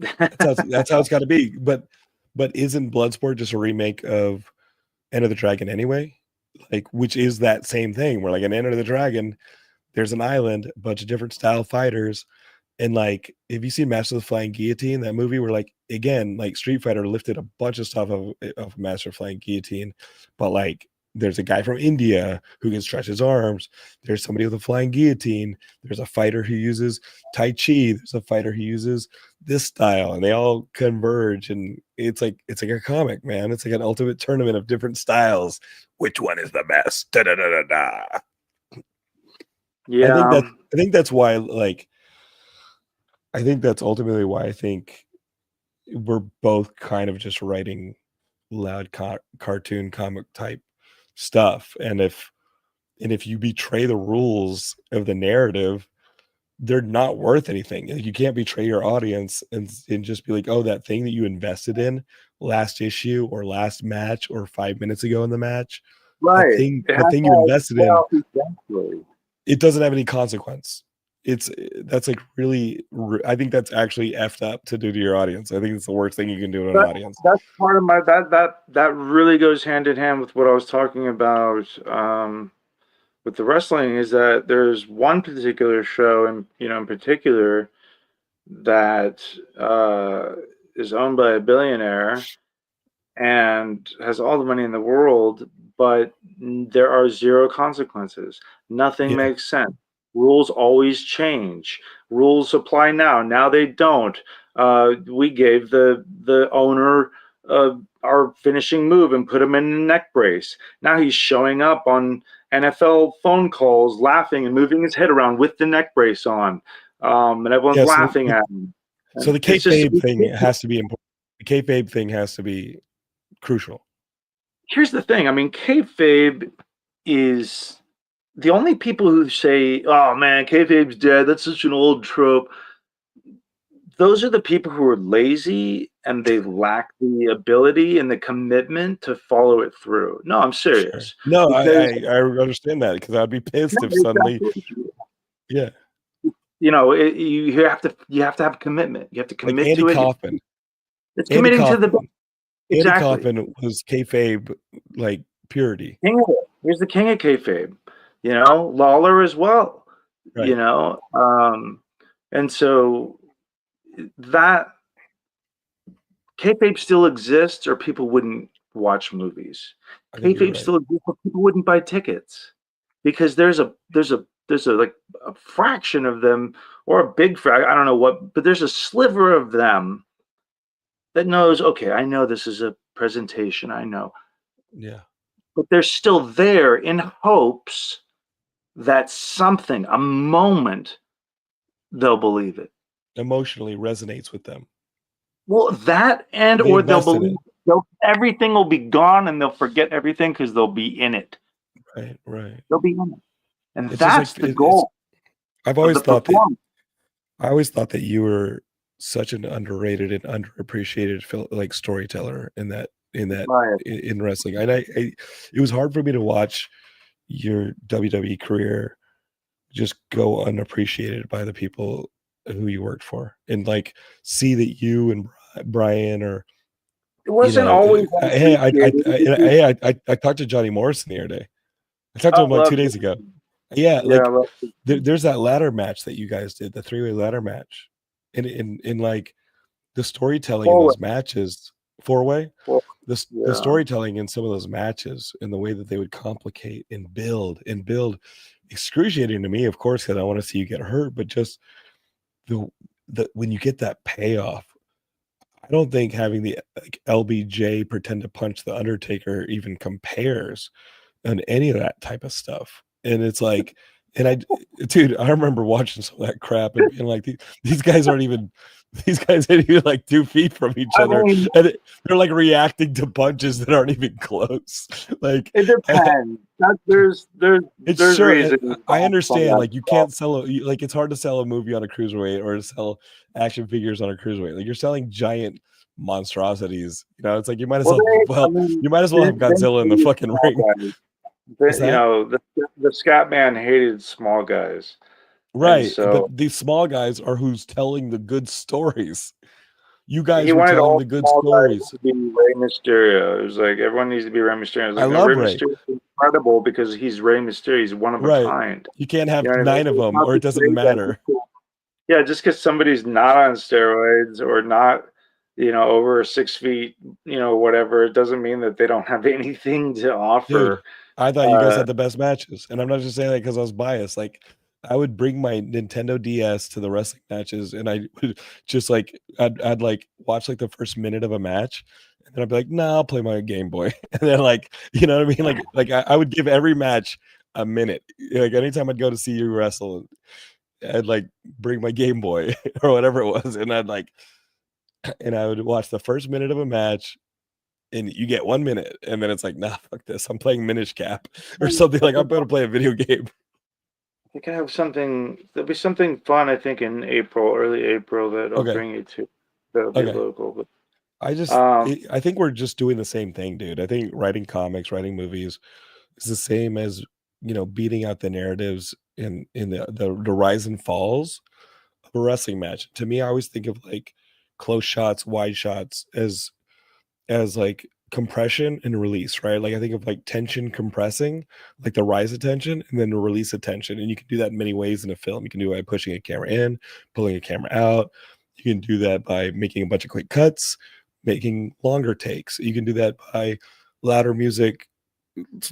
That's how it's got to be. But isn't Bloodsport just a remake of Enter the Dragon anyway? Like, which is that same thing where like in Enter the Dragon, there's an island, a bunch of different style fighters. And like, if you see Master of the Flying Guillotine, that movie where like again, like Street Fighter lifted a bunch of stuff of Master of Flying Guillotine, but like there's a guy from India who can stretch his arms. There's somebody with a flying guillotine. There's a fighter who uses Tai Chi. There's a fighter who uses this style, and they all converge. And it's like a comic, man. It's like an ultimate tournament of different styles. Which one is the best? Da da da da da. Yeah. I think that's why like I think that's ultimately why I think we're both kind of just writing loud cartoon comic type stuff. And if you betray the rules of the narrative, they're not worth anything. Like, you can't betray your audience and just be like, oh, that thing that you invested in last issue or last match or 5 minutes ago in the match, Right. the thing you invested in, Eventually. it doesn't have any consequence. That's like really, I think that's actually effed up to do to your audience. I think it's the worst thing you can do to an audience. That's part of my that really goes hand in hand with what I was talking about with the wrestling, is that there's one particular show in particular that is owned by a billionaire and has all the money in the world, but there are zero consequences. Nothing Yeah. makes sense. Rules always change. Rules apply now. Now they don't. We gave the owner our finishing move and put him in a neck brace. Now he's showing up on NFL phone calls, laughing and moving his head around with the neck brace on, and everyone's Yeah. laughing at him. So the And it's just kayfabe thing has to be important. The kayfabe thing has to be crucial. here's the thing. I mean, kayfabe is the only people who say, "Oh man, kayfabe's dead. That's such an old trope." Those are the people who are lazy and they lack the ability and the commitment to follow it through. No, I'm Sure. serious. No, Because I understand that because I'd be pissed no, if it's suddenly, absolutely true. yeah, You have to have commitment. You have to like commit to it. It's committing to the Andy exactly. Kaufman was kayfabe like purity, King of it. Here's the king of kayfabe. Lawler as well. right? And so that kayfabe still exists, or people wouldn't watch movies. I think you're Kayfabe right. still exists, but people wouldn't buy tickets because there's a like a fraction of them, or a big fraction. I don't know what, but there's a sliver of them that knows. Okay, I know this is a presentation. I know, Yeah, but they're still there in hopes that something, a moment, they'll believe it. emotionally resonates with them. Well, that and They or they'll invest in believe it. everything will be gone and they'll forget everything because they'll be in it. Right, right. They'll be in it, and It's just that's like the it's. goal I've of always the thought that performance. you were such an underrated and underappreciated like storyteller Right. in wrestling. And it was hard for me to watch your WWE career just go unappreciated by the people who you worked for, and like see that you and Brian or It wasn't always hey, unappreciated. I talked to Johnny Morrison the other day. I talked to I him like love 2 days ago. Jason. Yeah, Yeah, I like love Jason. there's that ladder match that you guys did, the three-way ladder match, and in like the storytelling in Forward. those matches, four-way, Forward. the Yeah. storytelling in some of those matches and the way that they would complicate and build, excruciating to me, of course, because I want to see you get hurt, but just the when you get that payoff, I don't think having the like LBJ pretend to punch the Undertaker even compares on any of that type of stuff. And it's like, and dude, I remember watching some of that crap and being like, these guys aren't even, these guys ain't even like 2 feet from each I other, mean, and they're like reacting to punches that aren't even close. Like, it depends. That, it's there's sure reasons I from understand. that Like, you stuff. can't sell like it's hard to sell a movie on a cruiserweight or to sell action figures on a cruiserweight. Like, you're selling giant monstrosities. It's like Well, I mean, you might as well have they Godzilla in the hated fucking small ring. guys. What's that? The Scott man hated small guys, and Right, but so these small guys are who's telling the good stories. You he guys were wanted telling all the good small guys stories. to be Rey Mysterio. It was like everyone needs to be Rey Mysterio. I was I like, no, love Rey Ray. Mysterio is incredible because he's Rey Mysterio. He's one of a Right. kind. You can't You have know what I mean? 9 of It's them not or to it doesn't say that matter. yeah, just because somebody's not on steroids or not, over 6 feet, whatever, it doesn't mean that they don't have anything to Dude, offer. I thought you guys Uh, had the best matches, and I'm not just saying that because I was biased. Like, I would bring my Nintendo DS to the wrestling matches, and I would just like I'd like watch like the first minute of a match, and then I'd be like, "Nah, I'll play my Game Boy." And then like, you know what I mean? Like I would give every match a minute. Like anytime I'd go to see you wrestle, I'd like bring my Game Boy or whatever it was, and I would watch the first minute of a match, and you get 1 minute, and then it's like, nah, fuck this. I'm playing Minish Cap or something. I Like, I'm think going to play a video game. I think I have something. There'll be something fun. I think in April, early April, that I'll Okay, bring you to. That'll be okay. local, but I think we're just doing the same thing, dude. I think writing comics, writing movies is the same as beating out the narratives in the rise and falls of a wrestling match. To me, I always think of like close shots, wide shots as like compression and release, right? Like I think of like tension compressing, like the rise of tension, and then the release of tension. And you can do that in many ways in a film. You can do it by pushing a camera in, pulling a camera out. You can do that by making a bunch of quick cuts, making longer takes. You can do that by louder music,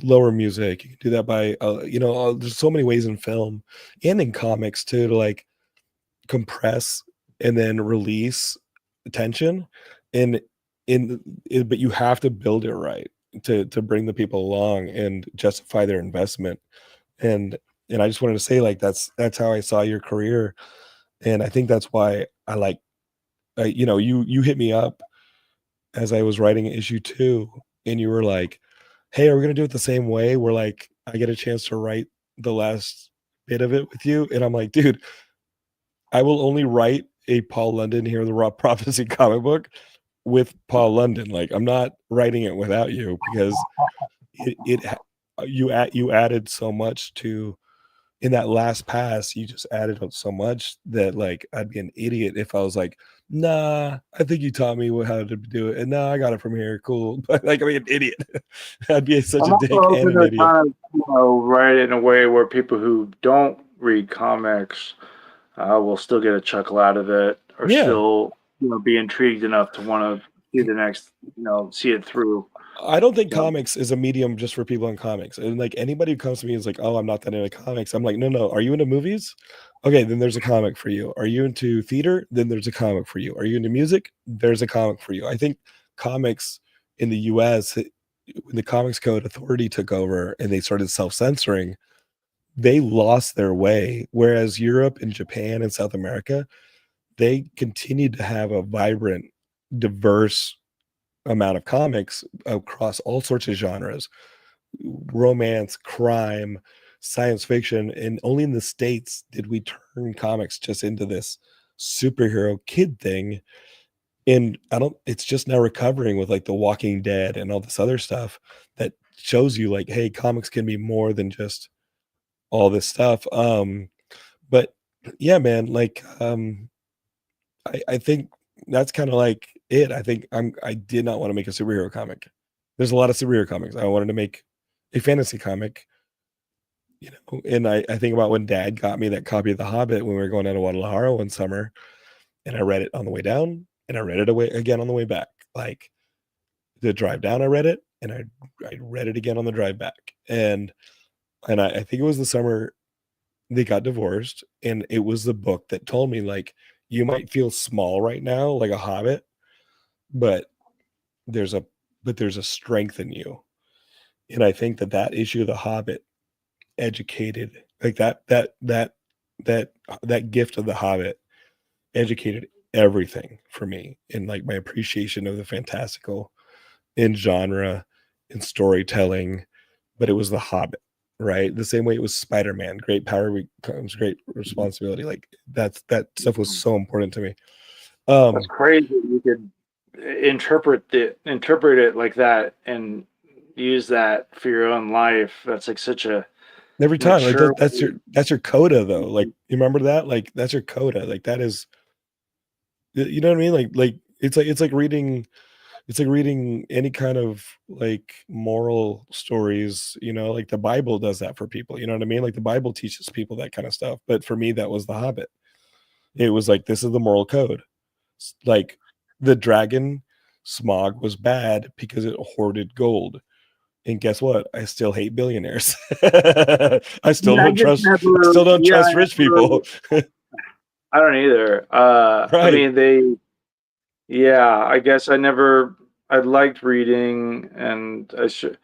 lower music. You can do that by there's so many ways in film and in comics too to like compress and then release tension and but you have to build it right to bring the people along and justify their investment. And and I just wanted to say, like, that's how I saw your career, and I think that's why I like you hit me up as I was writing issue 2, and you were like, hey, are we gonna do it the same way where like I get a chance to write the last bit of it with you? And I'm like, dude, I will only write a Paul London Here the Raw Prophecy comic book with Paul London. Like, I'm not writing it without you because you added so much to in that last pass. You just added up so much that like I'd be an idiot if I was like, nah, I think you taught me how to do it, and nah, I got it from here. Cool, but like I'd be an idiot. I'd be such I'm a also dick and hoping an to idiot. kind of write it in a way where people who don't read comics will still get a chuckle out of it, or Yeah. still be intrigued enough to want to see the next see it through. I don't think You know, comics is a medium just for people in comics. And like anybody who comes to me is like, "Oh, I'm not that into comics." I'm like, "No, no. Are you into movies? Okay, then there's a comic for you. Are you into theater? Then there's a comic for you. Are you into music? There's a comic for you." I think comics in the US, when the Comics Code Authority took over and they started self-censoring, they lost their way. Whereas Europe and Japan and South America, they continued to have a vibrant diverse amount of comics across all sorts of genres, romance, crime, science fiction, and only in the States did we turn comics just into this superhero kid thing. And I don't, it's just now recovering with like The Walking Dead and all this other stuff that shows you like, hey, comics can be more than just all this stuff. But yeah, man, like I think that's kind of like it. I think I did not want to make a superhero comic. There's a lot of superhero comics. I wanted to make a fantasy comic, and I think about when Dad got me that copy of The Hobbit when we were going down to Guadalajara one summer, and I read it on the way down, and I read it away again on the way back. Like the drive down, I read it, and I read it again on the drive back, and I think it was the summer they got divorced, and it was the book that told me like you might feel small right now, like a hobbit, but there's a there's a strength in you, and I think that issue of the Hobbit educated like that that gift of the Hobbit educated everything for me in like my appreciation of the fantastical in genre in storytelling, but it was the Hobbit, right? The same way it was Spider-Man. Great power comes great responsibility. Like that stuff was so important to me. That's crazy. You could interpret it like that and use that for your own life. That's like such a Every time, like mature that's your coda though. Like you remember that? Like that's your coda. Like that is, you know what I mean? Like it's like reading any kind of like moral stories, like the Bible does that for people. You know what I mean? Like the Bible teaches people that kind of stuff. But for me, that was The Hobbit. It was like this is the moral code. Like the dragon Smog was bad because it hoarded gold. And guess what? I still hate billionaires. I still Yeah, I don't just trust. I never. still don't Yeah, trust rich people. I don't either. I Right. mean, they. Yeah, I guess I never. I liked reading, and I should.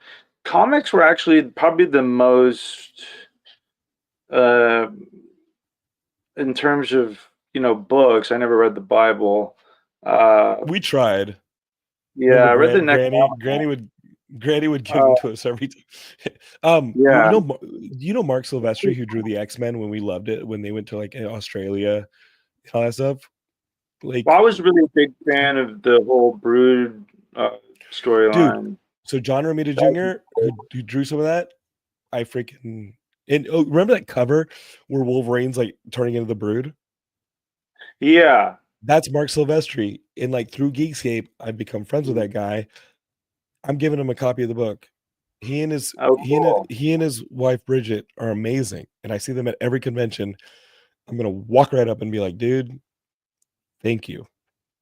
Comics were actually probably the most, uh, in terms of books. I never read the Bible. Uh, We tried. yeah, Remember I read the Granny would give them Uh, to us every time. yeah. Mark Silvestri who drew the X-Men when we loved it when they went to like Australia and all that stuff. Well, I Like, was really a big fan of the whole Brood dude, storyline. so John Romita That was Jr., who drew some of that, I freaking and remember that cover where Wolverine's like turning into the Brood? Yeah. That's Mark Silvestri. And like through Geekscape, I've become friends with that guy. I'm giving him a copy of the book. Oh, cool. He and his wife Bridget are amazing, and I see them at every convention. I'm gonna walk right up and be like, dude, thank you.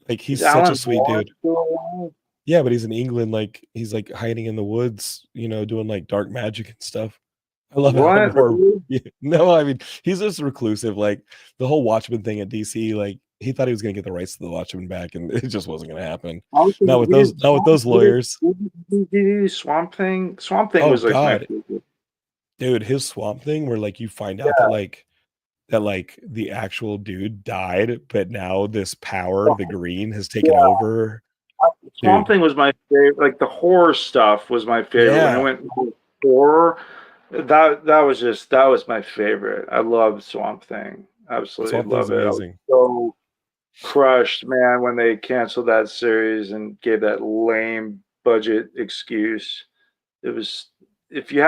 Like Is he's such a Alan sweet Moore dude. still alive? Yeah, but he's in England, like he's like hiding in the woods, doing like dark magic and stuff. I love Alan What? Moore. Really? Yeah, no, I mean he's just reclusive. Like the whole Watchmen thing at DC, like he thought he was gonna get the rights to the Watchmen back, and it just wasn't gonna happen. Also, Not with those lawyers. he did Swamp Thing. Swamp Thing Oh was like my God, favorite. dude, his swamp thing where like you find out Yeah. that like the actual dude died, but now this power, the green, has taken Yeah. over. Swamp Dude, Thing was my favorite. Like the horror stuff was my favorite. When it yeah, went horror, that was my favorite. I loved Swamp Thing. Absolutely Swamp Thing's love it. I was amazing. so crushed, man, when they canceled that series and gave that lame budget excuse. It was if y'all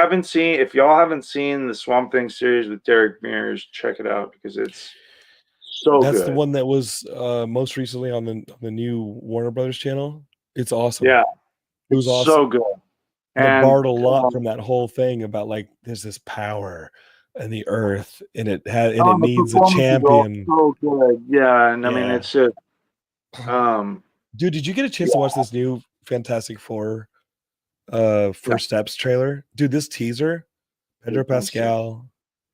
haven't seen the Swamp Thing series with Derek Mears, check it out because it's so That's the good. one that was most recently on the new Warner Brothers channel. It's awesome. Yeah, It was it's awesome. so good. And it And borrowed a lot from that whole thing about like there's this power in the earth and it the needs a performance is all champion. so good. Yeah, and I mean Yeah. it's just um Dude, did you get a chance to yeah, watch this new Fantastic Four no, First Steps trailer? Dude, this teaser, Pedro let me see. Pascal,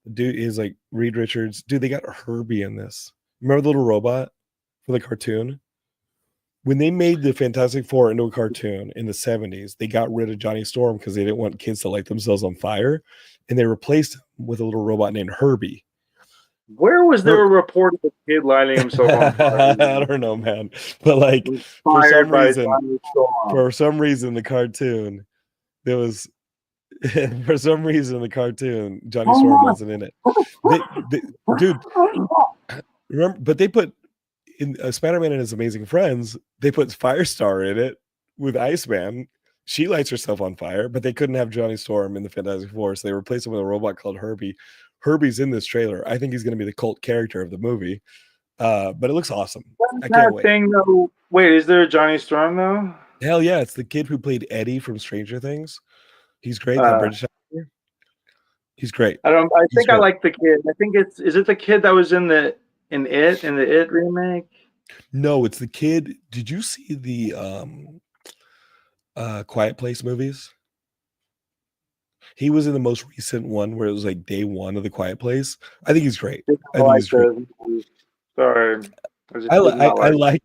the dude is like Reed Richards. Dude, they got Herbie in this. Remember the little robot for the cartoon? When they made the Fantastic Four into a cartoon in the 70s, they got rid of Johnny Storm because they didn't want kids to light themselves on fire. And they replaced him with a little robot named Herbie. Where was there a For report of a kid lighting himself on fire? I don't know, man. But like for Inspired some by reason, Johnny Storm. the cartoon, there was for some reason the cartoon, Johnny Storm Oh wasn't in it. Dude, remember, but they put in Spider-Man and His Amazing Friends, they put Firestar in it with Iceman. She lights herself on fire, but they couldn't have Johnny Storm in the Fantastic Four, so they replaced him with a robot called Herbie. Herbie's in this trailer. I think he's going to be the cult character of the movie. But it looks awesome. I can't that wait. thing though. Wait, is there a Johnny Storm though? Hell yeah, it's the kid who played Eddie from Stranger Things. He's great. That Uh, British actor. He's great. I don't. I He's think I great. like the kid. I think it's. Is it the kid that was in the It remake? No, it's the kid. Did you see the Quiet Place movies? He was in the most recent one where it was like day one of the Quiet Place. I think he's great. I think Like he's great. the. Sorry, I just I, did li- not I like. like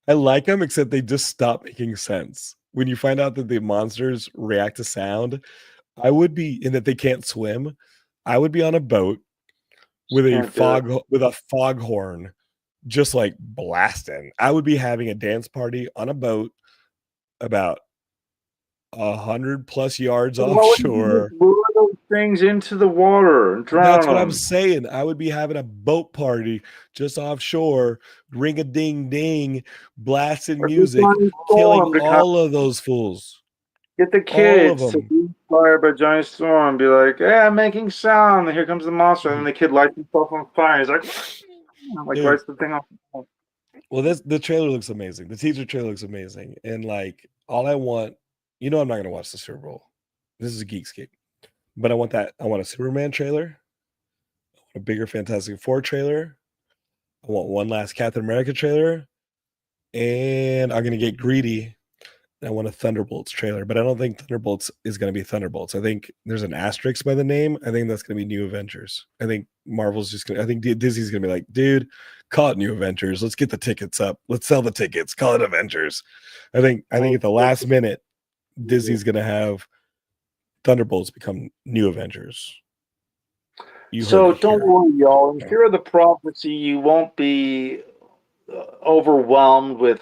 I like him, except they just stop making sense. When you find out that the monsters react to sound, I would be in that they can't swim. I would be on a boat with a Can't do it. foghorn, just like blasting. I would be having a dance party on a boat about 100+ yards Why would you just offshore. lure those things into the water and drown That's what I'm them? saying. I would be having a boat party just offshore, ring a ding ding, blasting Or get music, Johnny killing Storm to come. all of those fools. Get the All of kids to them. be inspired by Johnny Storm and be like, "Hey, I'm making sound." And here comes the monster, and then Mhm. the kid lights himself on fire. He's like, like Dude, lights the thing on. well, the trailer looks amazing. The teaser trailer looks amazing. And like all I want, I'm not gonna watch the Super Bowl. This is a Geekscape. But I want a Superman trailer, a bigger Fantastic Four trailer. I want one last Captain America trailer. And I'm gonna get greedy. I want a Thunderbolts trailer, but I don't think Thunderbolts is going to be Thunderbolts. I think there's an asterisk by the name. I think that's going to be New Avengers. I think Marvel's just going to, I think Disney's going to be like, dude, call it New Avengers. Let's get the tickets up. Let's sell the tickets. Call it Avengers. I think at the last minute, Disney's going to have Thunderbolts become New Avengers. You heard So it don't here. worry, y'all. In Fear of the Prophecy, you won't be overwhelmed with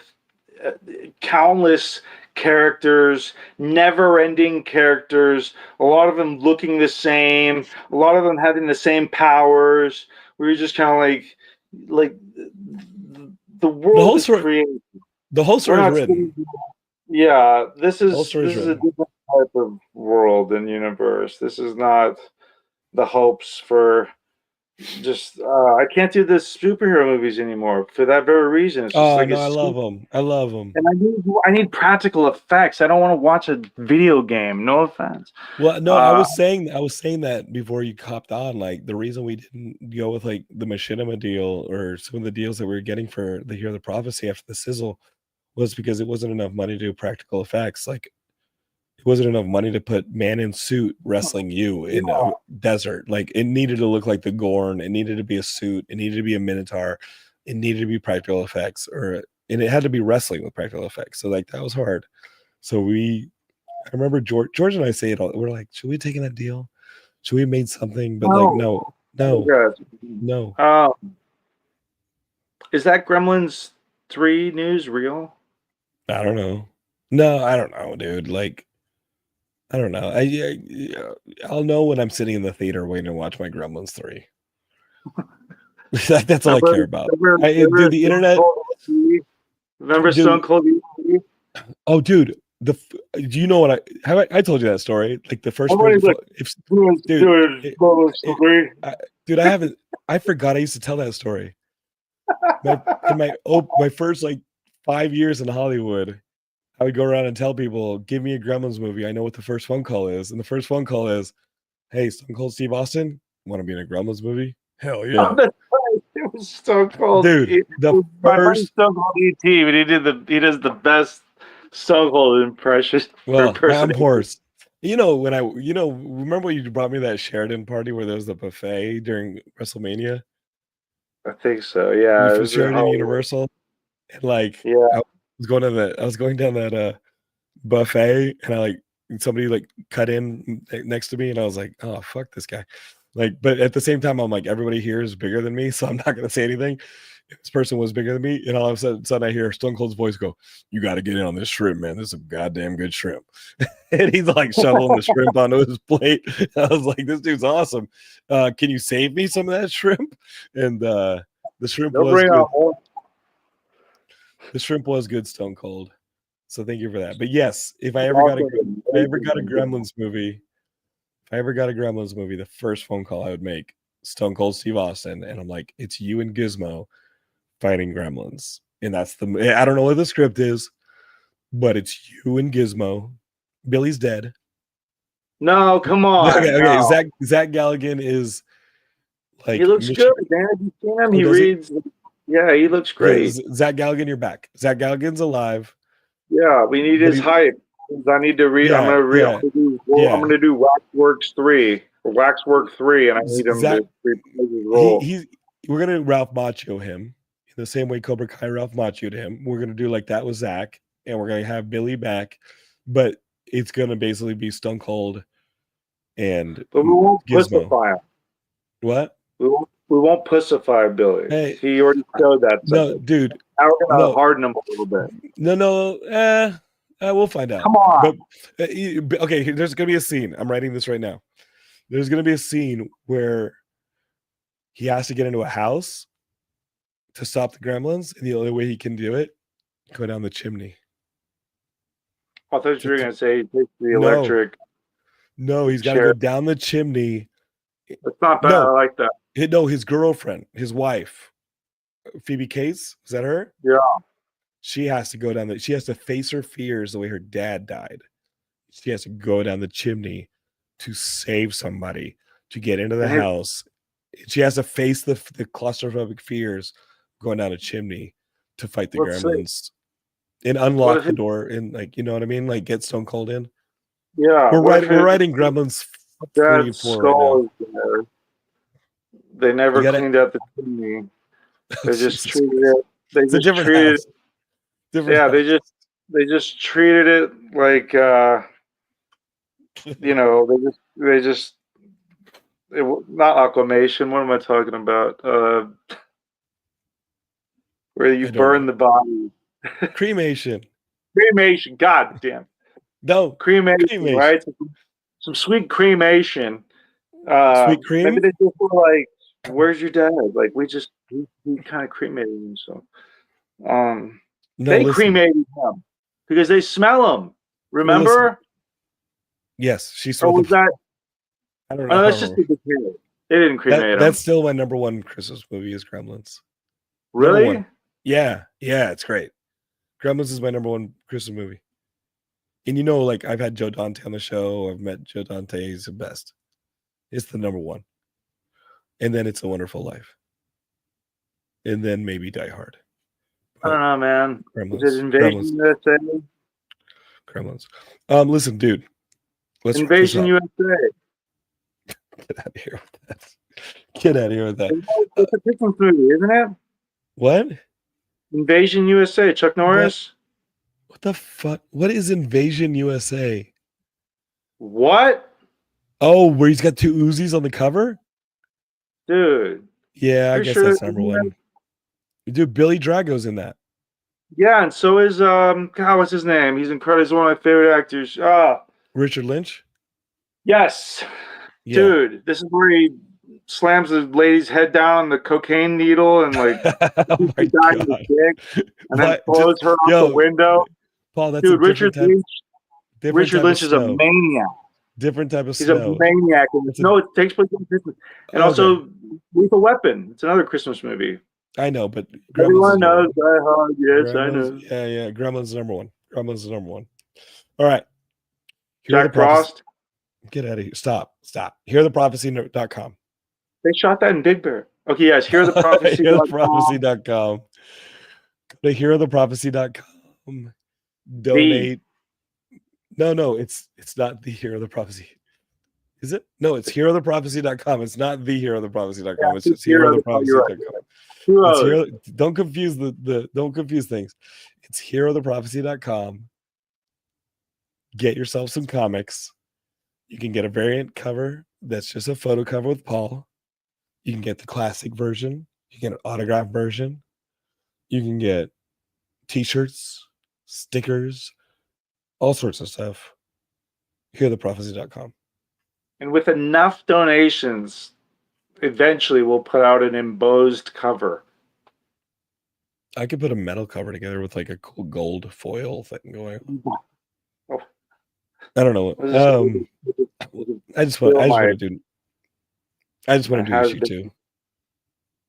uh, countless characters, never-ending characters. A lot of them looking the same. A lot of them having the same powers. Where you're just kind of like the The world whole is story, created. the whole We're story is not written. sitting. Yeah, this The whole is story is this is a written. different type of world and universe. This is not the hopes for just I can't do the superhero movies anymore for that very reason. It's just Oh like no, I it's love too, them. I love them. and I need practical effects. I don't want to watch a video game. No offense. Well, no, Uh, I was saying that before you copped on. Like the reason we didn't go with like the machinima deal or some of the deals that we were getting for the Hear the Prophecy after the sizzle was because it wasn't enough money to do practical effects. Like it wasn't enough money to put man in suit wrestling you in a desert. Like it needed to look like the Gorn. It needed to be a suit. It needed to be a Minotaur. It needed to be practical effects, and it had to be wrestling with practical effects. So like that was hard. So I remember George and I say it all. We're like, should we have taken that deal? Should we have made something? But like, no, no, oh, no, good. no. Is that Gremlins 3 news real? I don't know. No, I don't know, dude. Like, I don't know. I'll know when I'm sitting in the theater waiting to watch my Gremlins 3. That's all I care about. Dude, the Stone internet, Cold Steve? Remember Stone dude. Cold Steve? Oh, dude. Do you know what I told you that story? Like the first person, Everybody's like, if dude, doing Stone dude, I forgot I used to tell that story. My first like 5 years in Hollywood, I would go around and tell people, "Give me a Gremlins movie. I know what the first phone call is." And the first phone call is, "Hey, Stone Cold Steve Austin, want to be in a Gremlins movie?" Hell Oh, yeah, that's right. It was Stone Cold. dude. The My buddy first, Stone Cold ET, but he does the best Stone Cold impression or well, I'm impersonation. hoarse. Remember when you brought me that Sheridan party where there was the buffet during WrestleMania? I think so. Yeah, it For was in Sheridan Hollywood. Universal, and like Yeah. I was going down that buffet, and somebody like cut in next to me, and I was like, oh fuck this guy. Like, but at the same time, I'm like, everybody here is bigger than me, so I'm not gonna say anything. If this person was bigger than me, and all of a sudden I hear Stone Cold's voice go, "You got to get in on this shrimp, man. This is a goddamn good shrimp." And he's like shoveling the shrimp onto his plate. I was like, "This dude's awesome. Can you save me some of that shrimp?" And the shrimp They'll was bring good. out more. The shrimp was good, Stone Cold. So thank you for that. But yes, if I It's ever got a also Gremlins movie, the first phone call I would make Stone Cold Steve Austin, and I'm like, it's you and Gizmo fighting gremlins. And that's I don't know what the script is, but it's you and Gizmo. Billy's dead. No, come on. Okay. No. Zach Galligan is He like looks good, man. Have you seen him? Oh, He does he? reads. Yeah, he looks Okay, great. Zach Galligan, you're back. Zach Galligan's alive. Yeah, we need But his hype. I need to read. I'm yeah, gonna read. I'm gonna do Waxworks 3 or Waxwork 3, and I need him Zach, to replace his role. We're gonna Ralph Macchio him in the same way Cobra Kai Ralph Macchio'd him. We're gonna do like that with Zach, and we're gonna have Billy back, but it's gonna basically be Stone Cold and But we won't Gizmo. pussify him. What? We won't pussify Billy. Hey, he already showed that. No, dude. Now we're gonna harden him a little bit. No. We'll find out. Come on. But okay, there's gonna be a scene. I'm writing this right now. There's gonna be a scene where he has to get into a house to stop the gremlins, and the only way he can do it, go down the chimney. I thought you were gonna say he takes the electric. No, he's got to go down the chimney. It's not bad. I like that. No, his girlfriend, his wife, Phoebe Cates, is that her? Yeah. She has to go down she has to face her fears the way her dad died. She has to go down the chimney to save somebody, to get into the house. She has to face the claustrophobic fears going down a chimney to fight the gremlins and unlock the door and, like, you know what I mean? Like, get Stone Cold in. Yeah. We're writing Gremlins 3 and 4 right now. They never cleaned out the chimney. They just treated it. They it's just a different treated house. Different house. They just treated it like you know, not aquamation. What am I talking about? Where you burn the body. Cremation. Cremation. God damn. No. Cremation. Right? Some sweet cremation. Sweet cream? Maybe they just were like, where's your dad? Like, we kind of cremated him. So they cremated him because they smell him. Remember? Yes, she Or was that? I don't know. Oh, that's just the kid. They didn't cremate him. That's still my number one Christmas movie is Gremlins. Really? Yeah, it's great. Gremlins is my number one Christmas movie. And you know, like, I've had Joe Dante on the show. I've met Joe Dante. He's the best. It's the number one. And then It's a Wonderful Life. And then maybe Die Hard. I don't know, man. Gremlins. Is it Invasion USA? Gremlins. Listen, dude. Invasion USA. Get out of here with that. Get out of here with that. It's a Christmas movie, isn't it? What? Invasion USA. Chuck Norris. What the fuck? What is Invasion USA? What? Oh, where he's got two Uzis on the cover? Dude. Yeah, I guess that's number one. Dude, Billy Drago's in that. Yeah, and so is God, what's his name? He's incredible. He's one of my favorite actors. Richard Lynch? Yes. Yeah. Dude, this is where he slams the lady's head down the cocaine needle and like oh my God. And then throws her out the window. Paul, that's dude, Richard Lynch is a maniac. Different type of He's a maniac. No, it takes place on Christmas. And also Lethal Weapon. It's another Christmas movie. I know, but everyone knows Die Hard. Yes, I know. Yeah. Gremlins is number one. All right. Jack Frost. Get out of here. Stop. HearTheProphecy.com. They shot that in Big Bear. Okay, yes. HearTheProphecy.com. Go to HearTheProphecy.com. Donate. No, it's not the Hear the Prophecy. Is it? No, it's HearTheProphecy.com. It's not the HearTheProphecy.com. It's just HearTheProphecy.com. Don't confuse don't confuse things. It's HearTheProphecy.com. Get yourself some comics. You can get a variant cover that's just a photo cover with Paul. You can get the classic version. You can get an autographed version. You can get t-shirts, stickers, all sorts of stuff. HearTheProphecy.com. And with enough donations, eventually we'll put out an embossed cover. I could put a metal cover together with like a cool gold foil thing going on. I don't know. I just want to do a shoot too.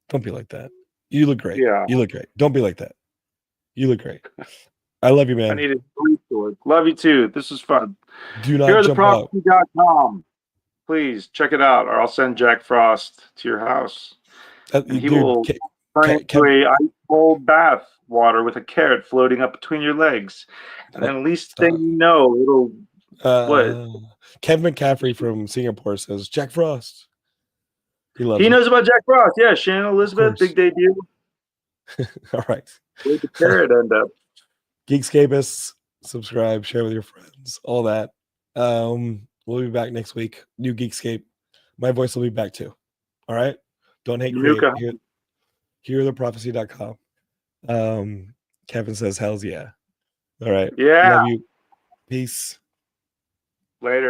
Don't be like that. You look great. Yeah. You look great. Don't be like that. You look great. I love you, man. I needed 3 swords. Love you too. This was fun. Do not jump out. HearTheProphecy.com. Please check it out, or I'll send Jack Frost to your house. And he will turn into a ice cold bath water with a carrot floating up between your legs. And then at least then you know it'll Kevin McCaffrey from Singapore says Jack Frost. He knows about Jack Frost. Yeah, Shannon Elizabeth, big debut. All right. Where'd the carrot end up? Geekscapists, subscribe, share with your friends, all that. We'll be back next week. New Geekscape. My voice will be back too. All right. Don't hate create. HearTheProphecy.com. Kevin says, "Hells yeah." All right. Yeah. Love you. Peace. Later.